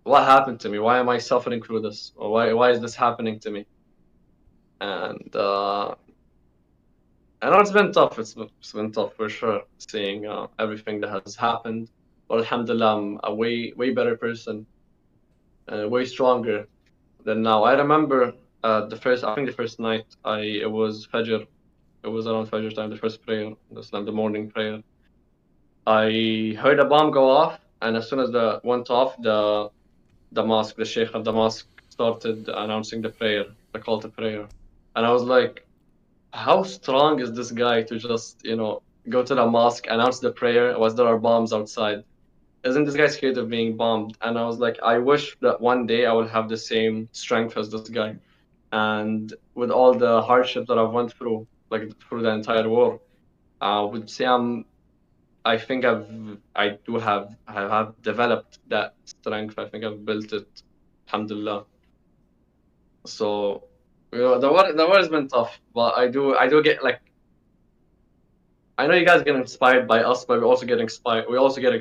what happened to me? Why am I suffering through this? Or why is this happening to me? And I know it's been tough. It's been tough for sure, seeing everything that has happened. But alhamdulillah, I'm a way better person, way stronger than now. I remember I think the first night, it was Fajr. It was around Fajr time, the first prayer, the morning prayer. I heard a bomb go off, and as soon as the went off, the sheikh of the mosque started announcing the prayer, the call to prayer, and I was like, how strong is this guy to just go to the mosque, announce the prayer, was there are bombs outside? Isn't this guy scared of being bombed? And I was like, I wish that one day I would have the same strength as this guy. And with all the hardship that I've went through, like through the entire war, I would say I think I have developed that strength. I think I've built it, alhamdulillah. So the war has been tough, but I do get like, I know you guys get inspired by us, but we also get inspired. We also get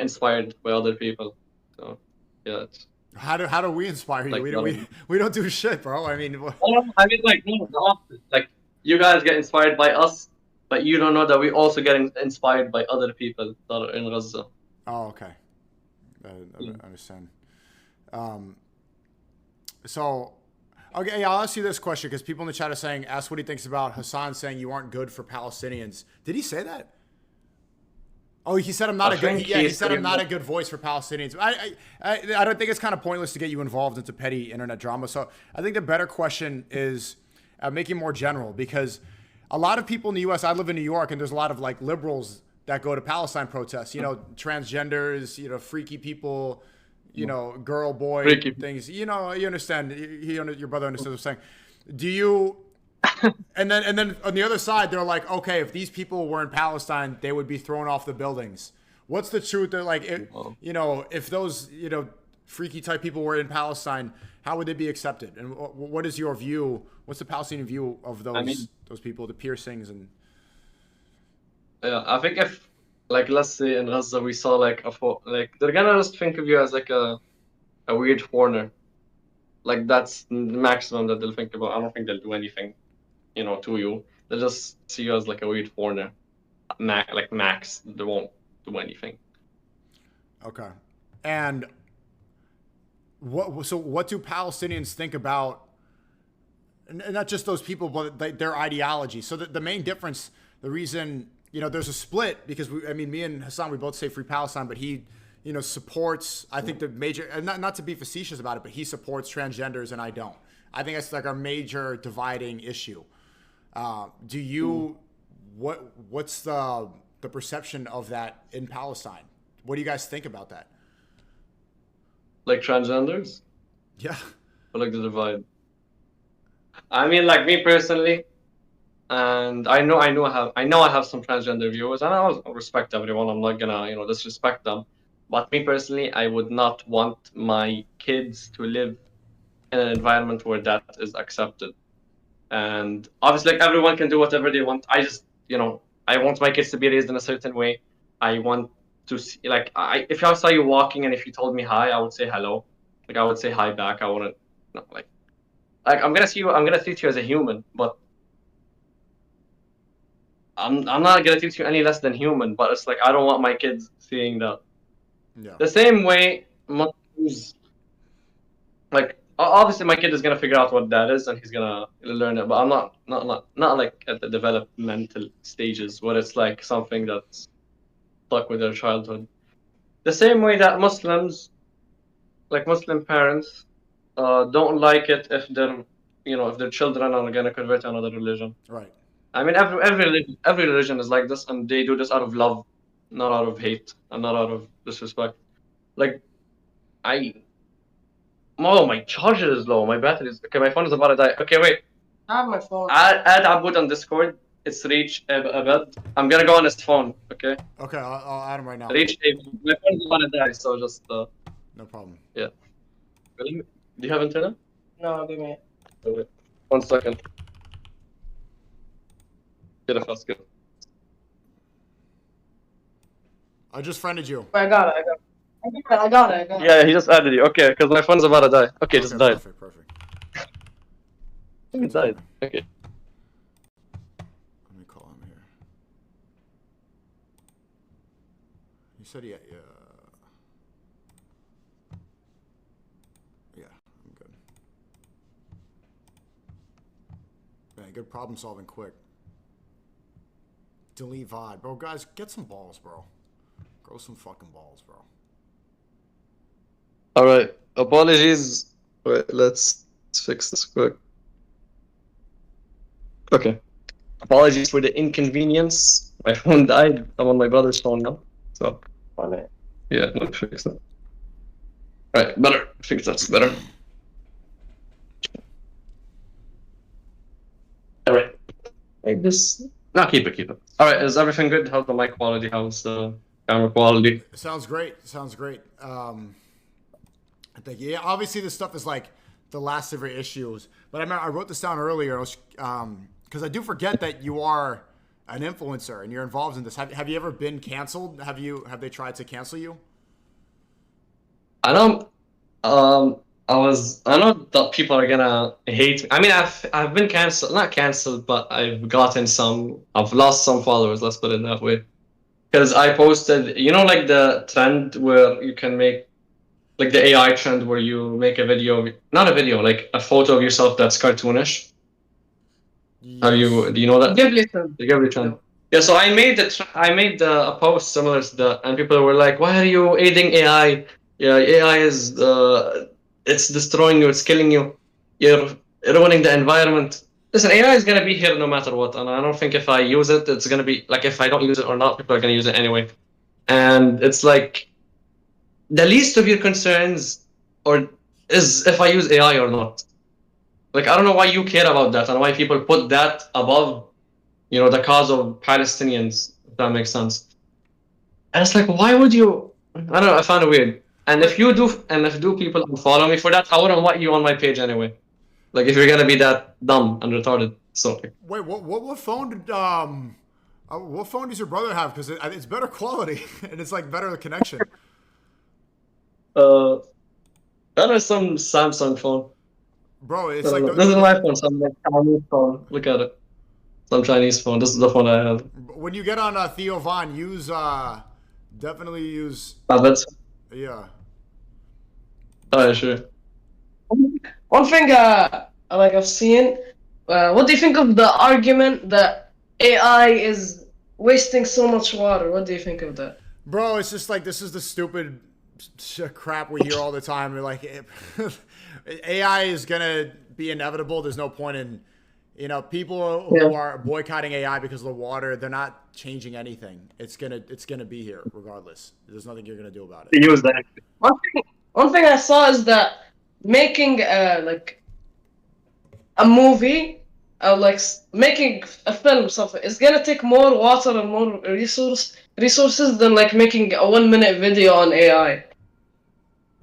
inspired by other people. So yeah, it's How do we inspire you? like We don't do shit, bro. I mean, I mean like no, the opposite. Like you guys get inspired by us, but you don't know that we also get inspired by other people that are in Gaza. oh, okay. I understand. So, okay, yeah, I'll ask you this question because people in the chat are saying, ask what he thinks about Hassan saying you aren't good for Palestinians. Did he say that? Oh, he said I'm not I a good. think Yeah, he he's said I'm pretty not a much- good voice for Palestinians. I don't think it's kind of pointless to get you involved into petty internet drama. So I think the better question is making more general because a lot of people in the U.S. I live in New York, and there's a lot of like liberals that go to Palestine protests. You know, transgenders. You know, freaky people. You know, girl boy Freaky. things. You know, you understand. Your brother understands what I'm saying. Do you? And then on the other side, they're like, okay, if these people were in Palestine, they would be thrown off the buildings. What's the truth? They're like, if those, freaky type people were in Palestine, how would they be accepted? And what is your view? What's the Palestinian view of those people, the piercings and? Yeah, I think if like let's say in Gaza we saw like they're gonna just think of you as like a weird foreigner. Like that's the maximum that they'll think about. I don't think they'll do anything, to you. They'll just see you as like a weird foreigner. Max, they won't do anything. Okay. And what do Palestinians think about, and not just those people, but their ideology? So the main difference, the reason, there's a split because me and Hassan, we both say free Palestine, but he, supports, I think the major, not to be facetious about it, but he supports transgenders and I don't. I think that's like our major dividing issue. Do you, what's the perception of that in Palestine? What do you guys think about that? Like transgenders? Yeah. Or like the divide? I mean, like me personally, and I know I have some transgender viewers, and I respect everyone. I'm not gonna, disrespect them. But me personally, I would not want my kids to live in an environment where that is accepted. And obviously, like everyone can do whatever they want. I just, I want my kids to be raised in a certain way. I want to see, like, if I saw you walking and if you told me hi, I would say hello. Like, I would say hi back. I wouldn't, like I'm gonna treat you as a human, but I'm not gonna treat you any less than human. But it's like I don't want my kids seeing that. Yeah. The same way Muslims, like obviously my kid is gonna figure out what that is and he's gonna learn it, but I'm not like at the developmental stages where it's like something that's stuck with their childhood. The same way that Muslims, like Muslim parents, don't like it if their children are gonna convert to another religion. Right. I mean every religion is like this, and they do this out of love. not out of hate and not out of disrespect. Like, oh, my charger is low. My battery is okay. My phone is about to die. Okay, wait. I have my phone. Add Abud on Discord. It's Reach Abed. I'm gonna go on his phone. Okay. Okay, I'll add him right now. Reach Abed. My phone is about to die, so just No problem. yeah. Do you have internet? No, give me. Okay. 1 second. Get a fast kill. I just friended you. I got it. I got it. Yeah, he just added you. Okay, because my phone's about to die. Okay, just died. Perfect. It died. Okay. Let me call him here. He said yeah. Yeah, I'm good. Man, good problem solving quick. Delete VOD. Bro, guys, get some balls, bro. Grow some fucking balls, bro. Alright, apologies. Wait, let's fix this quick. Okay. Apologies for the inconvenience. My phone died. I'm on my brother's phone now. So, yeah, let's fix that. Alright, better. I think that's better. Alright. Like this. No, keep it. Alright, is everything good? How's the mic quality? How's the camera quality? Sounds great. Thank you. Yeah, obviously this stuff is like the last of your issues. But I remember I wrote this down earlier because I do forget that you are an influencer and you're involved in this. Have you ever been canceled? Have they tried to cancel you? I don't. I know that people are gonna hate me. I mean, I've been canceled, not canceled, but I've lost some followers. Let's put it that way. Because I posted, like the trend where you can make, like the AI trend where you make a video, not a video, like a photo of yourself that's cartoonish. Yes. Do you know that? The Ghibli trend. Yeah, so I made a post similar to that, and people were like, "Why are you aiding AI? Yeah, AI is it's destroying you, it's killing you. You're ruining the environment." Listen, AI is gonna be here no matter what, and I don't think if I use it, it's gonna be like if I don't use it or not, people are gonna use it anyway. And it's like the least of your concerns is if I use AI or not. Like, I don't know why you care about that and why people put that above, the cause of Palestinians, if that makes sense. And it's like, why would you? I don't know, I found it weird. And if people unfollow me for that, I wouldn't want you on my page anyway. Like, if you're gonna be that dumb and retarded. So. Wait, what phone does your brother have? Because it's better quality and it's like better connection. That is some Samsung phone. Bro, it's like this is my phone, some like Chinese phone. Look at it. Some Chinese phone. This is the phone I have. When you get on Theo Von, definitely use. That's. Yeah. Oh yeah, sure. One thing, like I've seen. What do you think of the argument that AI is wasting so much water? What do you think of that? Bro, it's just like this is the stupid crap we hear all the time. Like AI is gonna be inevitable. There's no point in, people who are boycotting AI because of the water. They're not changing anything. It's gonna be here regardless. There's nothing you're gonna do about it. Use that. One thing I saw is that making like a movie, like making a film, something, it's gonna take more water and more resources than like making a 1-minute video on AI.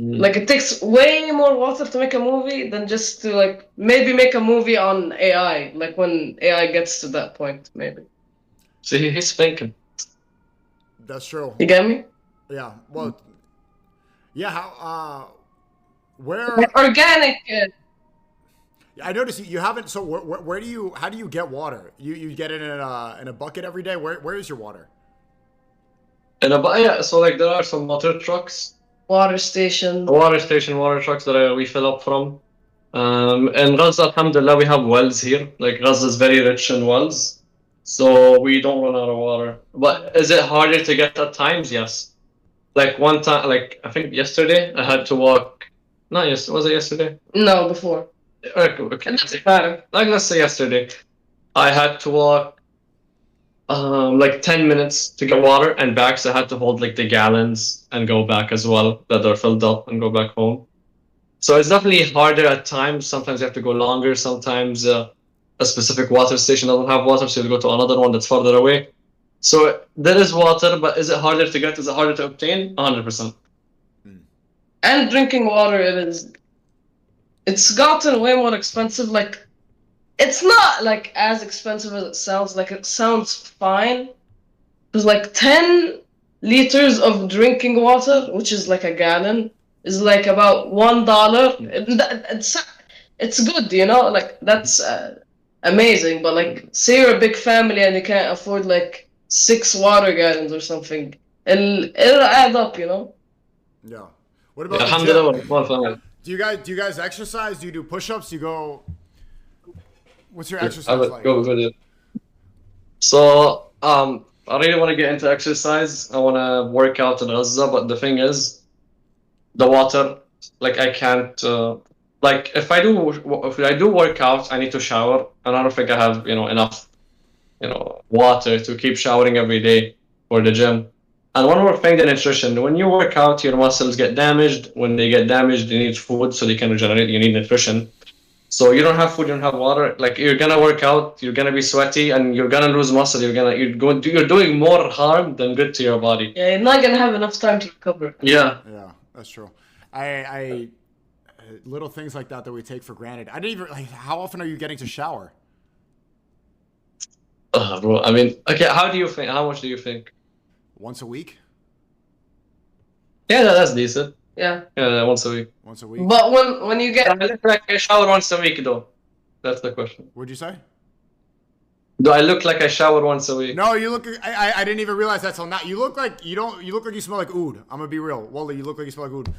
Like it takes way more water to make a movie than just to like maybe make a movie on AI. Like when AI gets to that point, maybe. See, he's thinking. That's true. You get me? Yeah. Well. Yeah. How? Where? Organic. I noticed you haven't. So where do you? How do you get water? You get it in a bucket every day. Where is your water? So like there are some water trucks. Water station, water trucks that we fill up from. In Gaza, alhamdulillah, we have wells here. Like Gaza is very rich in wells, so we don't run out of water. But is it harder to get at times? Yes. Like one time, like I think yesterday, I had to walk. Not yesterday. Was it yesterday? No, before. Okay. Like let's say yesterday, I had to walk like 10 minutes to get water and back, so I had to hold like the gallons and go back as well that are filled up and go back home. So it's definitely harder at times. Sometimes you have to go longer. Sometimes a specific water station doesn't have water, so you go to another one that's farther away. So there is water, but is it harder to get? Is it harder to obtain? 100%. And drinking water, it's gotten way more expensive. Like, it's not like as expensive as it sounds. Like, it sounds fine. Because like 10 liters of drinking water, which is like a gallon, is like about $1. It's good, you know. Like, that's amazing. But like, say you're a big family and you can't afford like 6 water gallons or something, it'll add up, you know. Yeah. What about the Alhamdulillah. gym? Do you guys exercise? Do you do push-ups? Do you go? What's your I exercise would like? go with it. So, I really want to get into exercise. I want to work out in Gaza, but the thing is, the water. Like I can't. Like if I do work out, I need to shower, and I don't think I have enough water to keep showering every day for the gym. And one more thing, the nutrition. When you work out, your muscles get damaged. When they get damaged, you need food so they can regenerate. You need nutrition. So you don't have food, you don't have water. Like you're gonna work out, you're gonna be sweaty, and you're gonna lose muscle. You're doing more harm than good to your body. Yeah, you're not gonna have enough time to recover. Yeah. Yeah, that's true. I little things like that we take for granted. I didn't even like. How often are you getting to shower? Bro. I mean, okay. How do you think? How much do you think? Once a week? Yeah, that's decent. Yeah. Yeah, once a week. Once a week. But when you get I look like I shower once a week, though. That's the question. What'd you say? Do I look like I shower once a week? No, you look. I didn't even realize that till now. You look like you don't. You look like you smell like oud. I'm gonna be real, Wally. You look like you smell like oud.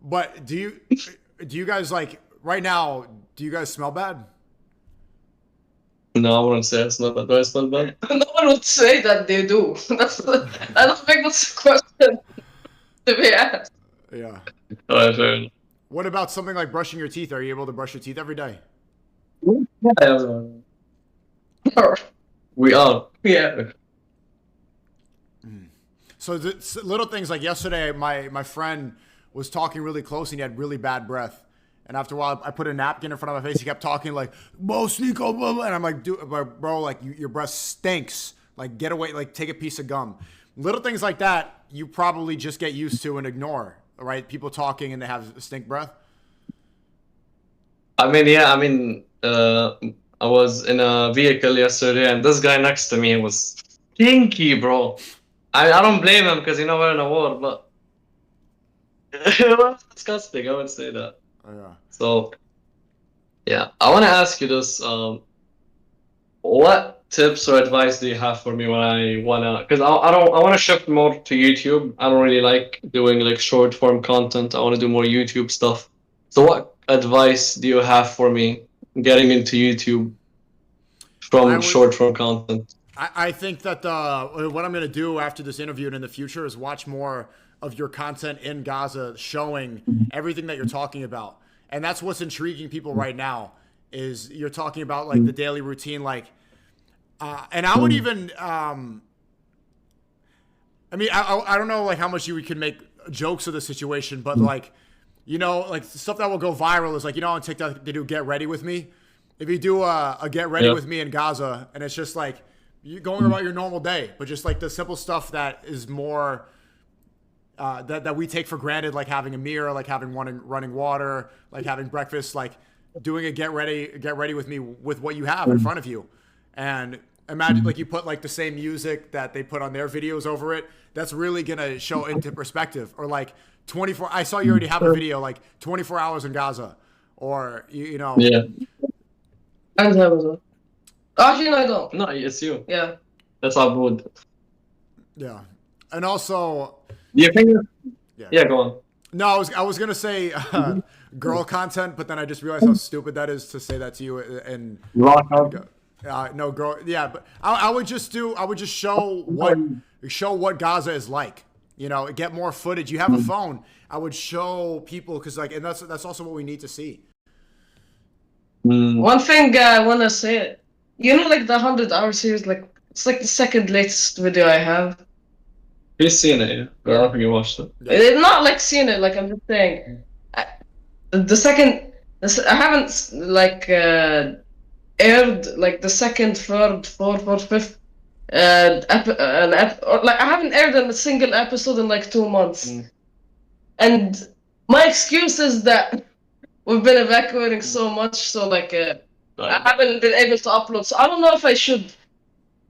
But do you guys like right now? Do you guys smell bad? No, I wouldn't say it's not bad. Do I smell bad? no one would say that they do. I don't think that's a question to be asked. Yeah. Alright, fair enough. What about something like brushing your teeth? Are you able to brush your teeth every day? Yeah, we are. Yeah. So little things like yesterday, my friend was talking really close and he had really bad breath. And after a while, I put a napkin in front of my face. He kept talking like, "Bro, Sneako, blah, blah." And I'm like, "Dude, bro, like your breath stinks. Like, get away. Like, take a piece of gum." Little things like that, you probably just get used to and ignore, right? People talking and they have stink breath. I mean, yeah. I mean, I was in a vehicle yesterday, and this guy next to me was stinky, bro. I don't blame him because we're in a war, but it was disgusting. I would say that. Oh, yeah. So, yeah, I want to ask you this: what tips or advice do you have for me when I wanna? Because I want to shift more to YouTube. I don't really like doing like short form content. I want to do more YouTube stuff. So, what advice do you have for me getting into YouTube from short form content? I think that what I'm going to do after this interview and in the future is watch more of your content in Gaza, showing everything that you're talking about. And that's what's intriguing people right now is you're talking about like the daily routine, like, and I would even, I mean, I don't know like how much you could make jokes of the situation, but like, like stuff that will go viral is like, on TikTok, they do get ready with me. If you do a get ready with me in Gaza, and it's just like, you're going about your normal day, but just like the simple stuff that is more that we take for granted, like having a mirror, like having running water, like having breakfast, like doing a get ready with me with what you have in front of you. And imagine like you put like the same music that they put on their videos over it. That's really gonna show into perspective. Or like 24. I saw you already have a video like 24 hours in Gaza, or Yeah. Actually, no, I don't. No, it's you. Yeah. That's our mood. Yeah, and also. Do you think? Yeah, go on. No, I was gonna say girl content, but then I just realized how stupid that is to say that to you. And no girl, yeah, but I would just show what Gaza is like. Get more footage. You have a phone. I would show people because and that's also what we need to see. One thing I wanna say, like the 100-hour series, like It's like the second latest video I have. He's seen it, yeah. But I don't think you watched it. It's not like seen it. Like I'm just saying, the second. I haven't like aired like the second, third, fourth, fifth. Like I haven't aired a single episode in like 2 months, and my excuse is that we've been evacuating so much, so like I haven't been able to upload. So I don't know if I should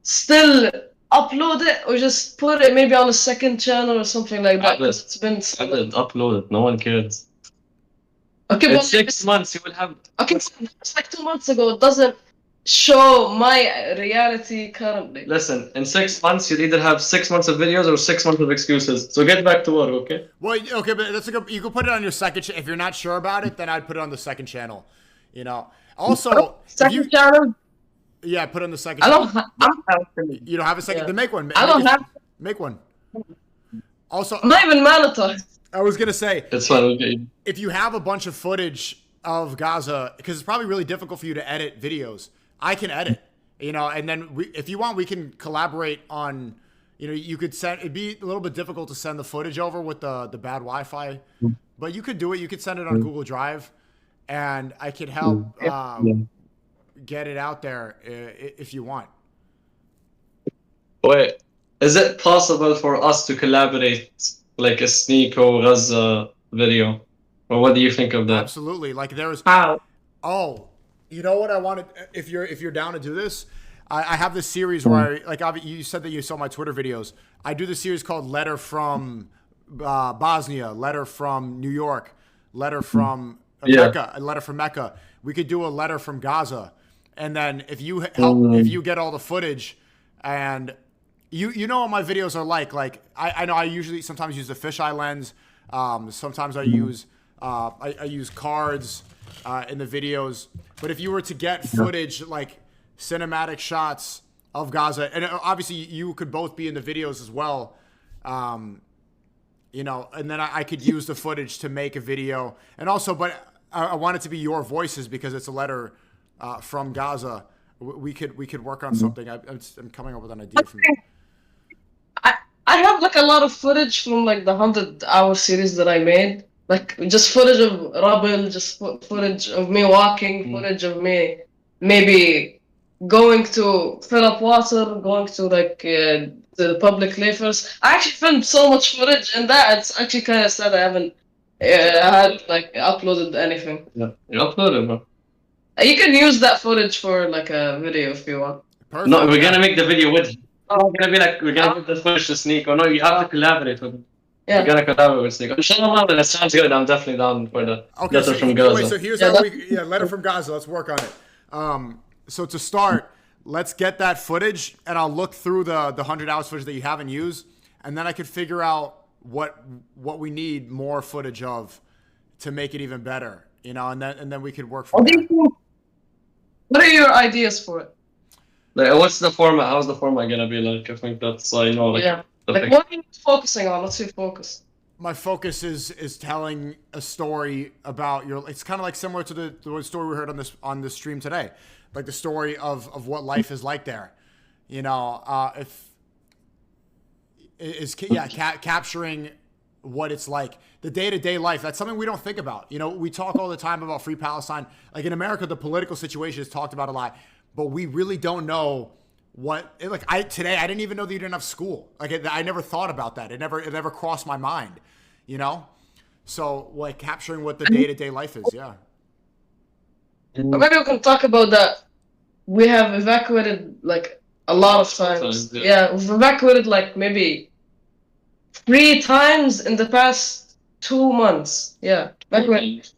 still upload it or just put it maybe on a second channel or something like that. Because it's been I did upload it. No one cares. okay. In But 6 months, you will have. okay, it's like 2 months ago. It doesn't show my reality currently. Listen, in 6 months, you'll either have 6 months of videos or 6 months of excuses. So get back to work, okay? Well, okay, but that's a good. You can put it on your second. If you're not sure about it, then I'd put it on the second channel. You know. Also, Second channel. yeah, put it on the second. I channel. don't have. You don't have a second. Yeah. Then make one. I don't have. Make one. Also, I'm not even monetized. I was gonna say, It's fine, okay. if you have a bunch of footage of Gaza, because it's probably really difficult for you to edit videos, I can edit, you know, and then if you want, we can collaborate on, you know, you could send, it'd be a little bit difficult to send the footage over with the bad Wi-Fi, but you could do it. You could send it on Google Drive, and I could help get it out there if you want. Wait, is it possible for us to collaborate like a Sneako Gaza video? Or what do you think of that? Absolutely. Like there's, How? oh, you know what I wanted, if you're down to do this, I have this series where you said that you saw my Twitter videos. I do this series called Letter from Bosnia, Letter from New York, Letter from Mecca, a Letter from Mecca. We could do a Letter from Gaza. And then if you help, if you get all the footage, and you know what my videos are like I know I usually sometimes use the fisheye lens. Sometimes I use I use cards in the videos. But if you were to get footage like cinematic shots of Gaza, and obviously you could both be in the videos as well, you know, and then I could use the footage to make a video. And also, but I want it to be your voices because it's a letter from Gaza. We could work on something. I'm coming up with an idea from you. I have like a lot of footage from like the 100-hour series that I made. Like just footage of rubble, just footage of me walking, footage of me maybe going to fill up water, going to like the public levers. I actually filmed so much footage in that it's actually kind of sad I haven't had like uploaded anything. Yeah, you uploaded, bro. You can use that footage for like a video if you want. Perfect. No, we're gonna make the video with him. We're gonna be like, we're gonna give the footage to Sneako. No, you have to collaborate with him. Yeah. We're gonna collaborate with Sneako. Inshallah, that sounds good. I'm definitely down for the letter from Gaza. Wait, so here's how letter from Gaza. Let's work on it. So to start, let's get that footage, and I'll look through the 100 hours footage that you haven't used, and then I could figure out what we need more footage of to make it even better, you know, and then we could work from there. What are your ideas for it? Like, what's the format? How's the format gonna be like? I think that's you know, like, yeah. Like, what are you focusing on? What's your focus? My focus is telling a story about your. It's kind of like similar to the story we heard on this stream today, like the story of what life is like there. You know, capturing what it's like, the day-to-day life. That's something we don't think about. You know, we talk all the time about free Palestine. Like in America, the political situation is talked about a lot, but we really don't know what. Today, I didn't even know that you didn't have school. Like I never thought about that. It never crossed my mind. You know, so like capturing what the day-to-day life is. Yeah. Maybe we can talk about that. We have evacuated like a lot of times. Yeah, we've evacuated like maybe 3 times in the past 2 months. Yeah, evacuated.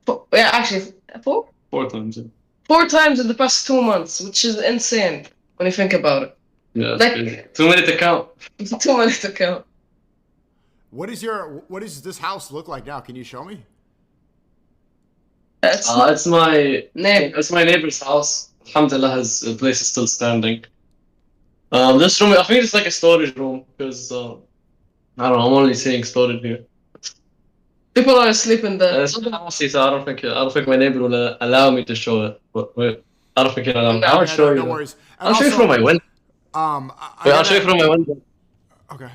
Yeah, actually 4. 4 times. Yeah. 4 times in the past 2 months, which is insane when you think about it. Yeah, like, too many to count. Too many to count. What does this house look like now? Can you show me? It's my neighbor. It's my neighbor's house. Alhamdulillah, his place is still standing. This room, I think it's like a storage room because I don't know. I'm only seeing storage here. People are asleep in the. It's house, so I don't think my neighbor will allow me to show it. But wait, I don't think he'll allow me. I'll show you. No worries. I'll show you from my window. Wait, I'll show you from my window. Okay.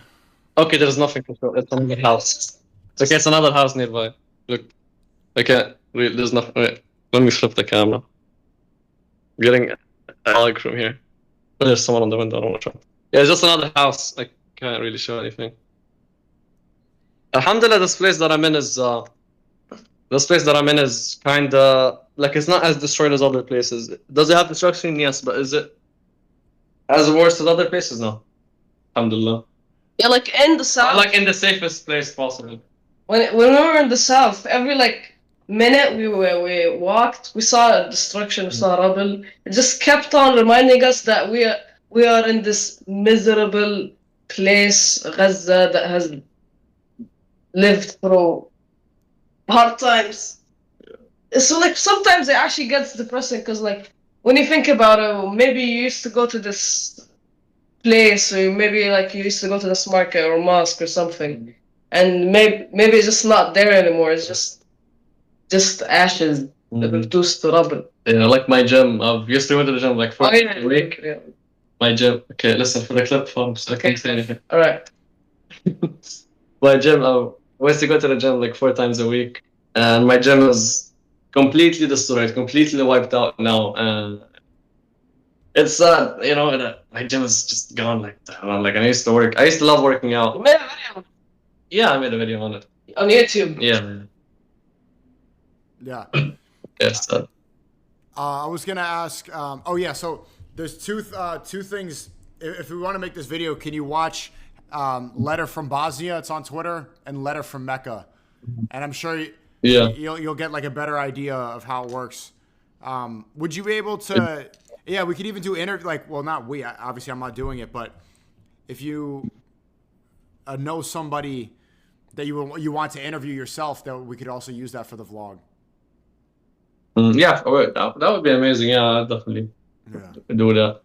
Okay, there's nothing to show. It's another house. Okay, it's another house nearby. Look, I can't. There's nothing. Wait, let me flip the camera. I'm getting a lag from here. Oh, there's someone on the window. I don't want to try. Yeah, it's just another house. I can't really show anything. Alhamdulillah, this place that I'm in is kinda like it's not as destroyed as other places. Does it have destruction? Yes, but is it as worse as other places? No. Alhamdulillah. Yeah, like in the south. Like in the safest place possible. When we were in the south, every like minute we walked, we saw destruction, we saw rubble. It just kept on reminding us that we are in this miserable place, Gaza, that has lived through hard times. So like sometimes it actually gets depressing because like when you think about it, maybe you used to go to this place, or maybe like you used to go to this market or mosque or something, and maybe it's just not there anymore. It's just ashes reduced to rubble. Yeah, like my gym. I've used to go to the gym like 4 times a week. Yeah. My gym. Okay, listen for the clip from so I can't say anything. All right. My gym. I used to go to the gym like 4 times a week, and my gym is completely destroyed, completely wiped out now. And it's sad, you know. And my gym is just gone. Like I used to love working out. You made a video Yeah, I made a video on it. on YouTube. Yeah, man. Yeah. It's sad. I was gonna ask. Oh yeah. So there's two things. If we want to make this video, can you watch Letter from Bosnia? It's on Twitter, and Letter from Mecca, and I'm sure you'll get like a better idea of how it works. Would you be able to? Yeah, we could even do interview. Like, well, not we. Obviously, I'm not doing it, but if you know somebody that you want to interview yourself, that we could also use that for the vlog. Yeah, that would be amazing. Yeah, I'd definitely do that.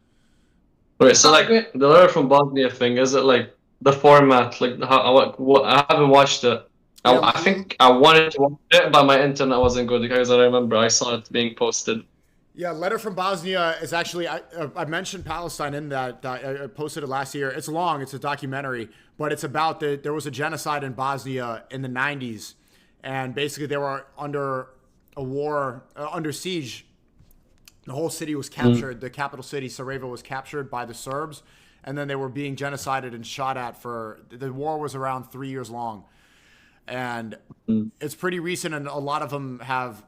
Wait, so like the Letter from Bosnia thing, is it like the format? Like I haven't watched it. I think I wanted to watch it, but my internet wasn't good because I remember I saw it being posted. Yeah, Letter from Bosnia is actually, I mentioned Palestine in that. I posted it last year. It's long. It's a documentary, but it's about there was a genocide in Bosnia in the 90s. And basically they were under a war, under siege. The whole city was captured. The capital city, Sarajevo, was captured by the Serbs. And then they were being genocided and shot at the war was around 3 years long. And it's pretty recent, and a lot of them have,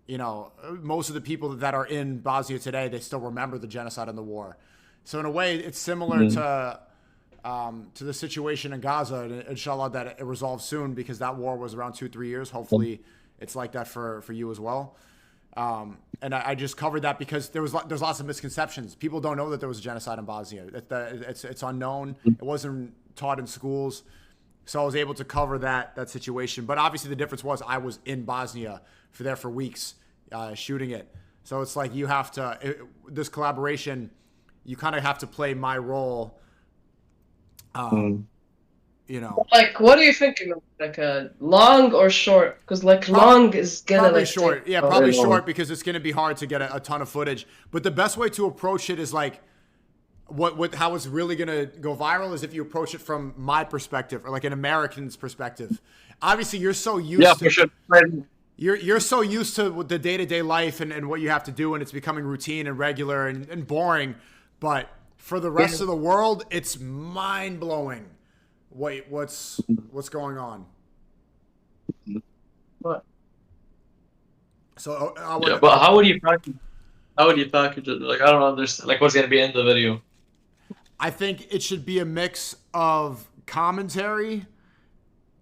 you know, most of the people that are in Bosnia today, they still remember the genocide and the war. So in a way, it's similar to the situation in Gaza, and inshallah that it resolves soon, because that war was around 2-3 years. Hopefully it's like that for you as well. And I just covered that because there's lots of misconceptions. People don't know that there was a genocide in Bosnia. It's unknown. It wasn't taught in schools. So I was able to cover that situation. But obviously the difference was I was in Bosnia for weeks shooting it. So it's like you have to, this collaboration, you kind of have to play my role. You know, like, what are you thinking of? Like a long or short? Because like long is gonna probably like short. Yeah, probably short, because it's gonna be hard to get a ton of footage. But the best way to approach it is like how it's really gonna go viral is if you approach it from my perspective, or like an American's perspective. Obviously, you're so used to. For sure. You're so used to the day-to-day life and what you have to do, and it's becoming routine and regular and boring. But for the rest of the world, it's mind-blowing. What's going on? What? So but how would you package? How would you package it? Like, I don't understand. Like, what's gonna be in the video? I think it should be a mix of commentary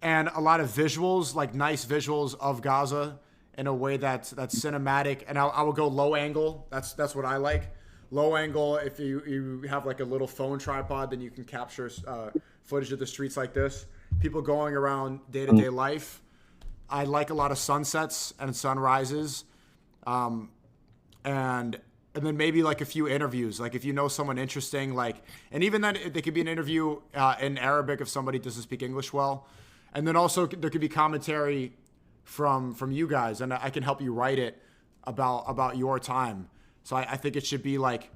and a lot of visuals, like nice visuals of Gaza in a way that's cinematic. And I will go low angle. That's what I like. Low angle. If you have like a little phone tripod, then you can capture footage of the streets like this. People going around day-to-day life. I like a lot of sunsets and sunrises. And then maybe like a few interviews. Like if you know someone interesting, like, and even then they could be an interview in Arabic if somebody doesn't speak English well. And then also there could be commentary from you guys, and I can help you write it about your time. So I think it should be like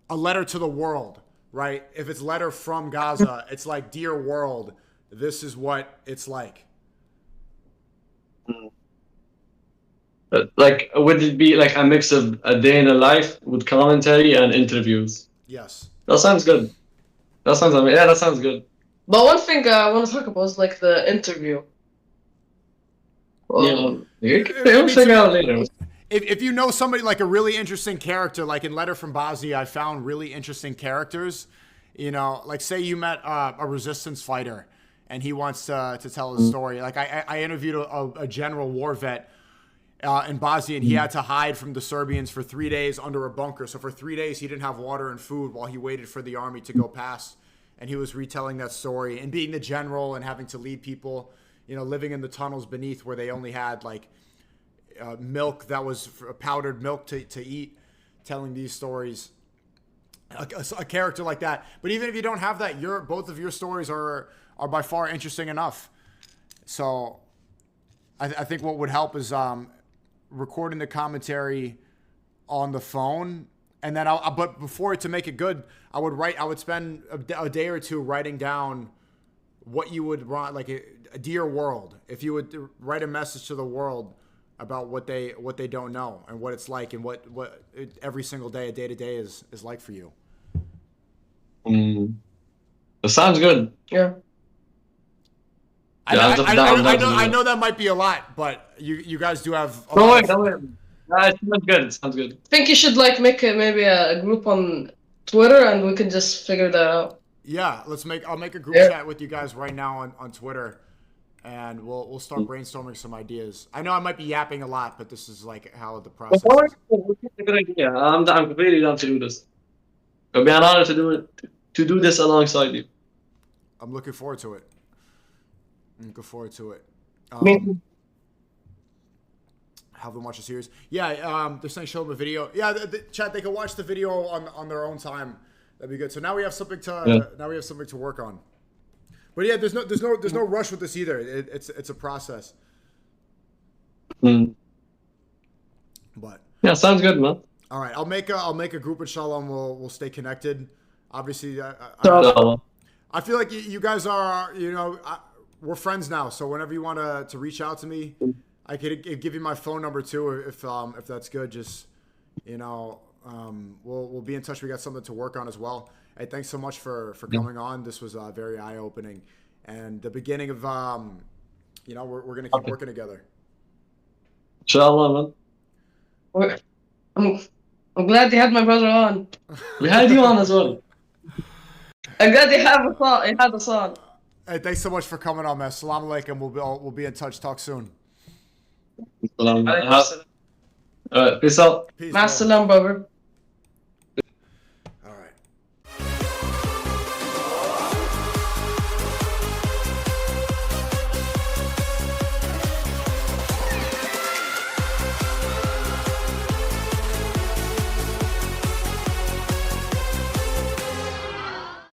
a letter to the world. right? If it's letter from Gaza, it's like, dear world, this is what it's like. Like, would it be like a mix of a day in a life with commentary and interviews? Yes. That sounds good. That sounds amazing. Yeah, that sounds good. But one thing I want to talk about is like the interview. Yeah, we'll figure out later. If you know somebody like a really interesting character, like in Letter from Bazi, I found really interesting characters. You know, like say you met a resistance fighter and he wants to tell his story. Like I interviewed a general war vet in Bosnia, and he had to hide from the Serbians for 3 days under a bunker. So for 3 days, he didn't have water and food while he waited for the army to go past. And he was retelling that story and being the general and having to lead people, you know, living in the tunnels beneath where they only had like milk that was powdered milk to eat, telling these stories. A character like that. But even if you don't have that, both of your stories are by far interesting enough. So I think what would help is recording the commentary on the phone, and then but before to make it good, I would spend a day or two writing down what you would write, like a dear world, if you would write a message to the world about what they don't know and what it's like and what every single day, a day to day is like for you. That sounds good. Yeah. I know that might be a lot, but you guys do have. No way. It sounds good. It sounds good. I think you should like make maybe a group on Twitter, and we can just figure that out. Yeah, I'll make a group chat with you guys right now on Twitter, and we'll start brainstorming some ideas. I know I might be yapping a lot, but this is like how the process is. It's a good idea. I'm completely down to do this. It'll be an honor to do this alongside you. I'm looking forward to it. Have them watch the series. Yeah, they're saying show them a video. Yeah, the chat, they can watch the video on their own time. That'd be good. So now we have something to work on. But yeah, there's no rush with this either. It's a process. But yeah, sounds good, man. All right, I'll make a group, inshallah, and we'll stay connected. Obviously, I feel like you guys are, you know, we're friends now. So whenever you want to reach out to me, I could give you my phone number too, if that's good. Just, you know, we'll be in touch. We got something to work on as well. Hey, thanks so much for coming on. This was very eye opening, and the beginning of you know, we're gonna keep working together. Inshallah, man. I'm glad they had my brother on. We had you on as well. I'm glad they had a song. Hey, thanks so much for coming on, man. Assalamu alaikum. We'll be in touch. Talk soon. Peace out. Peace. Masalam, brother.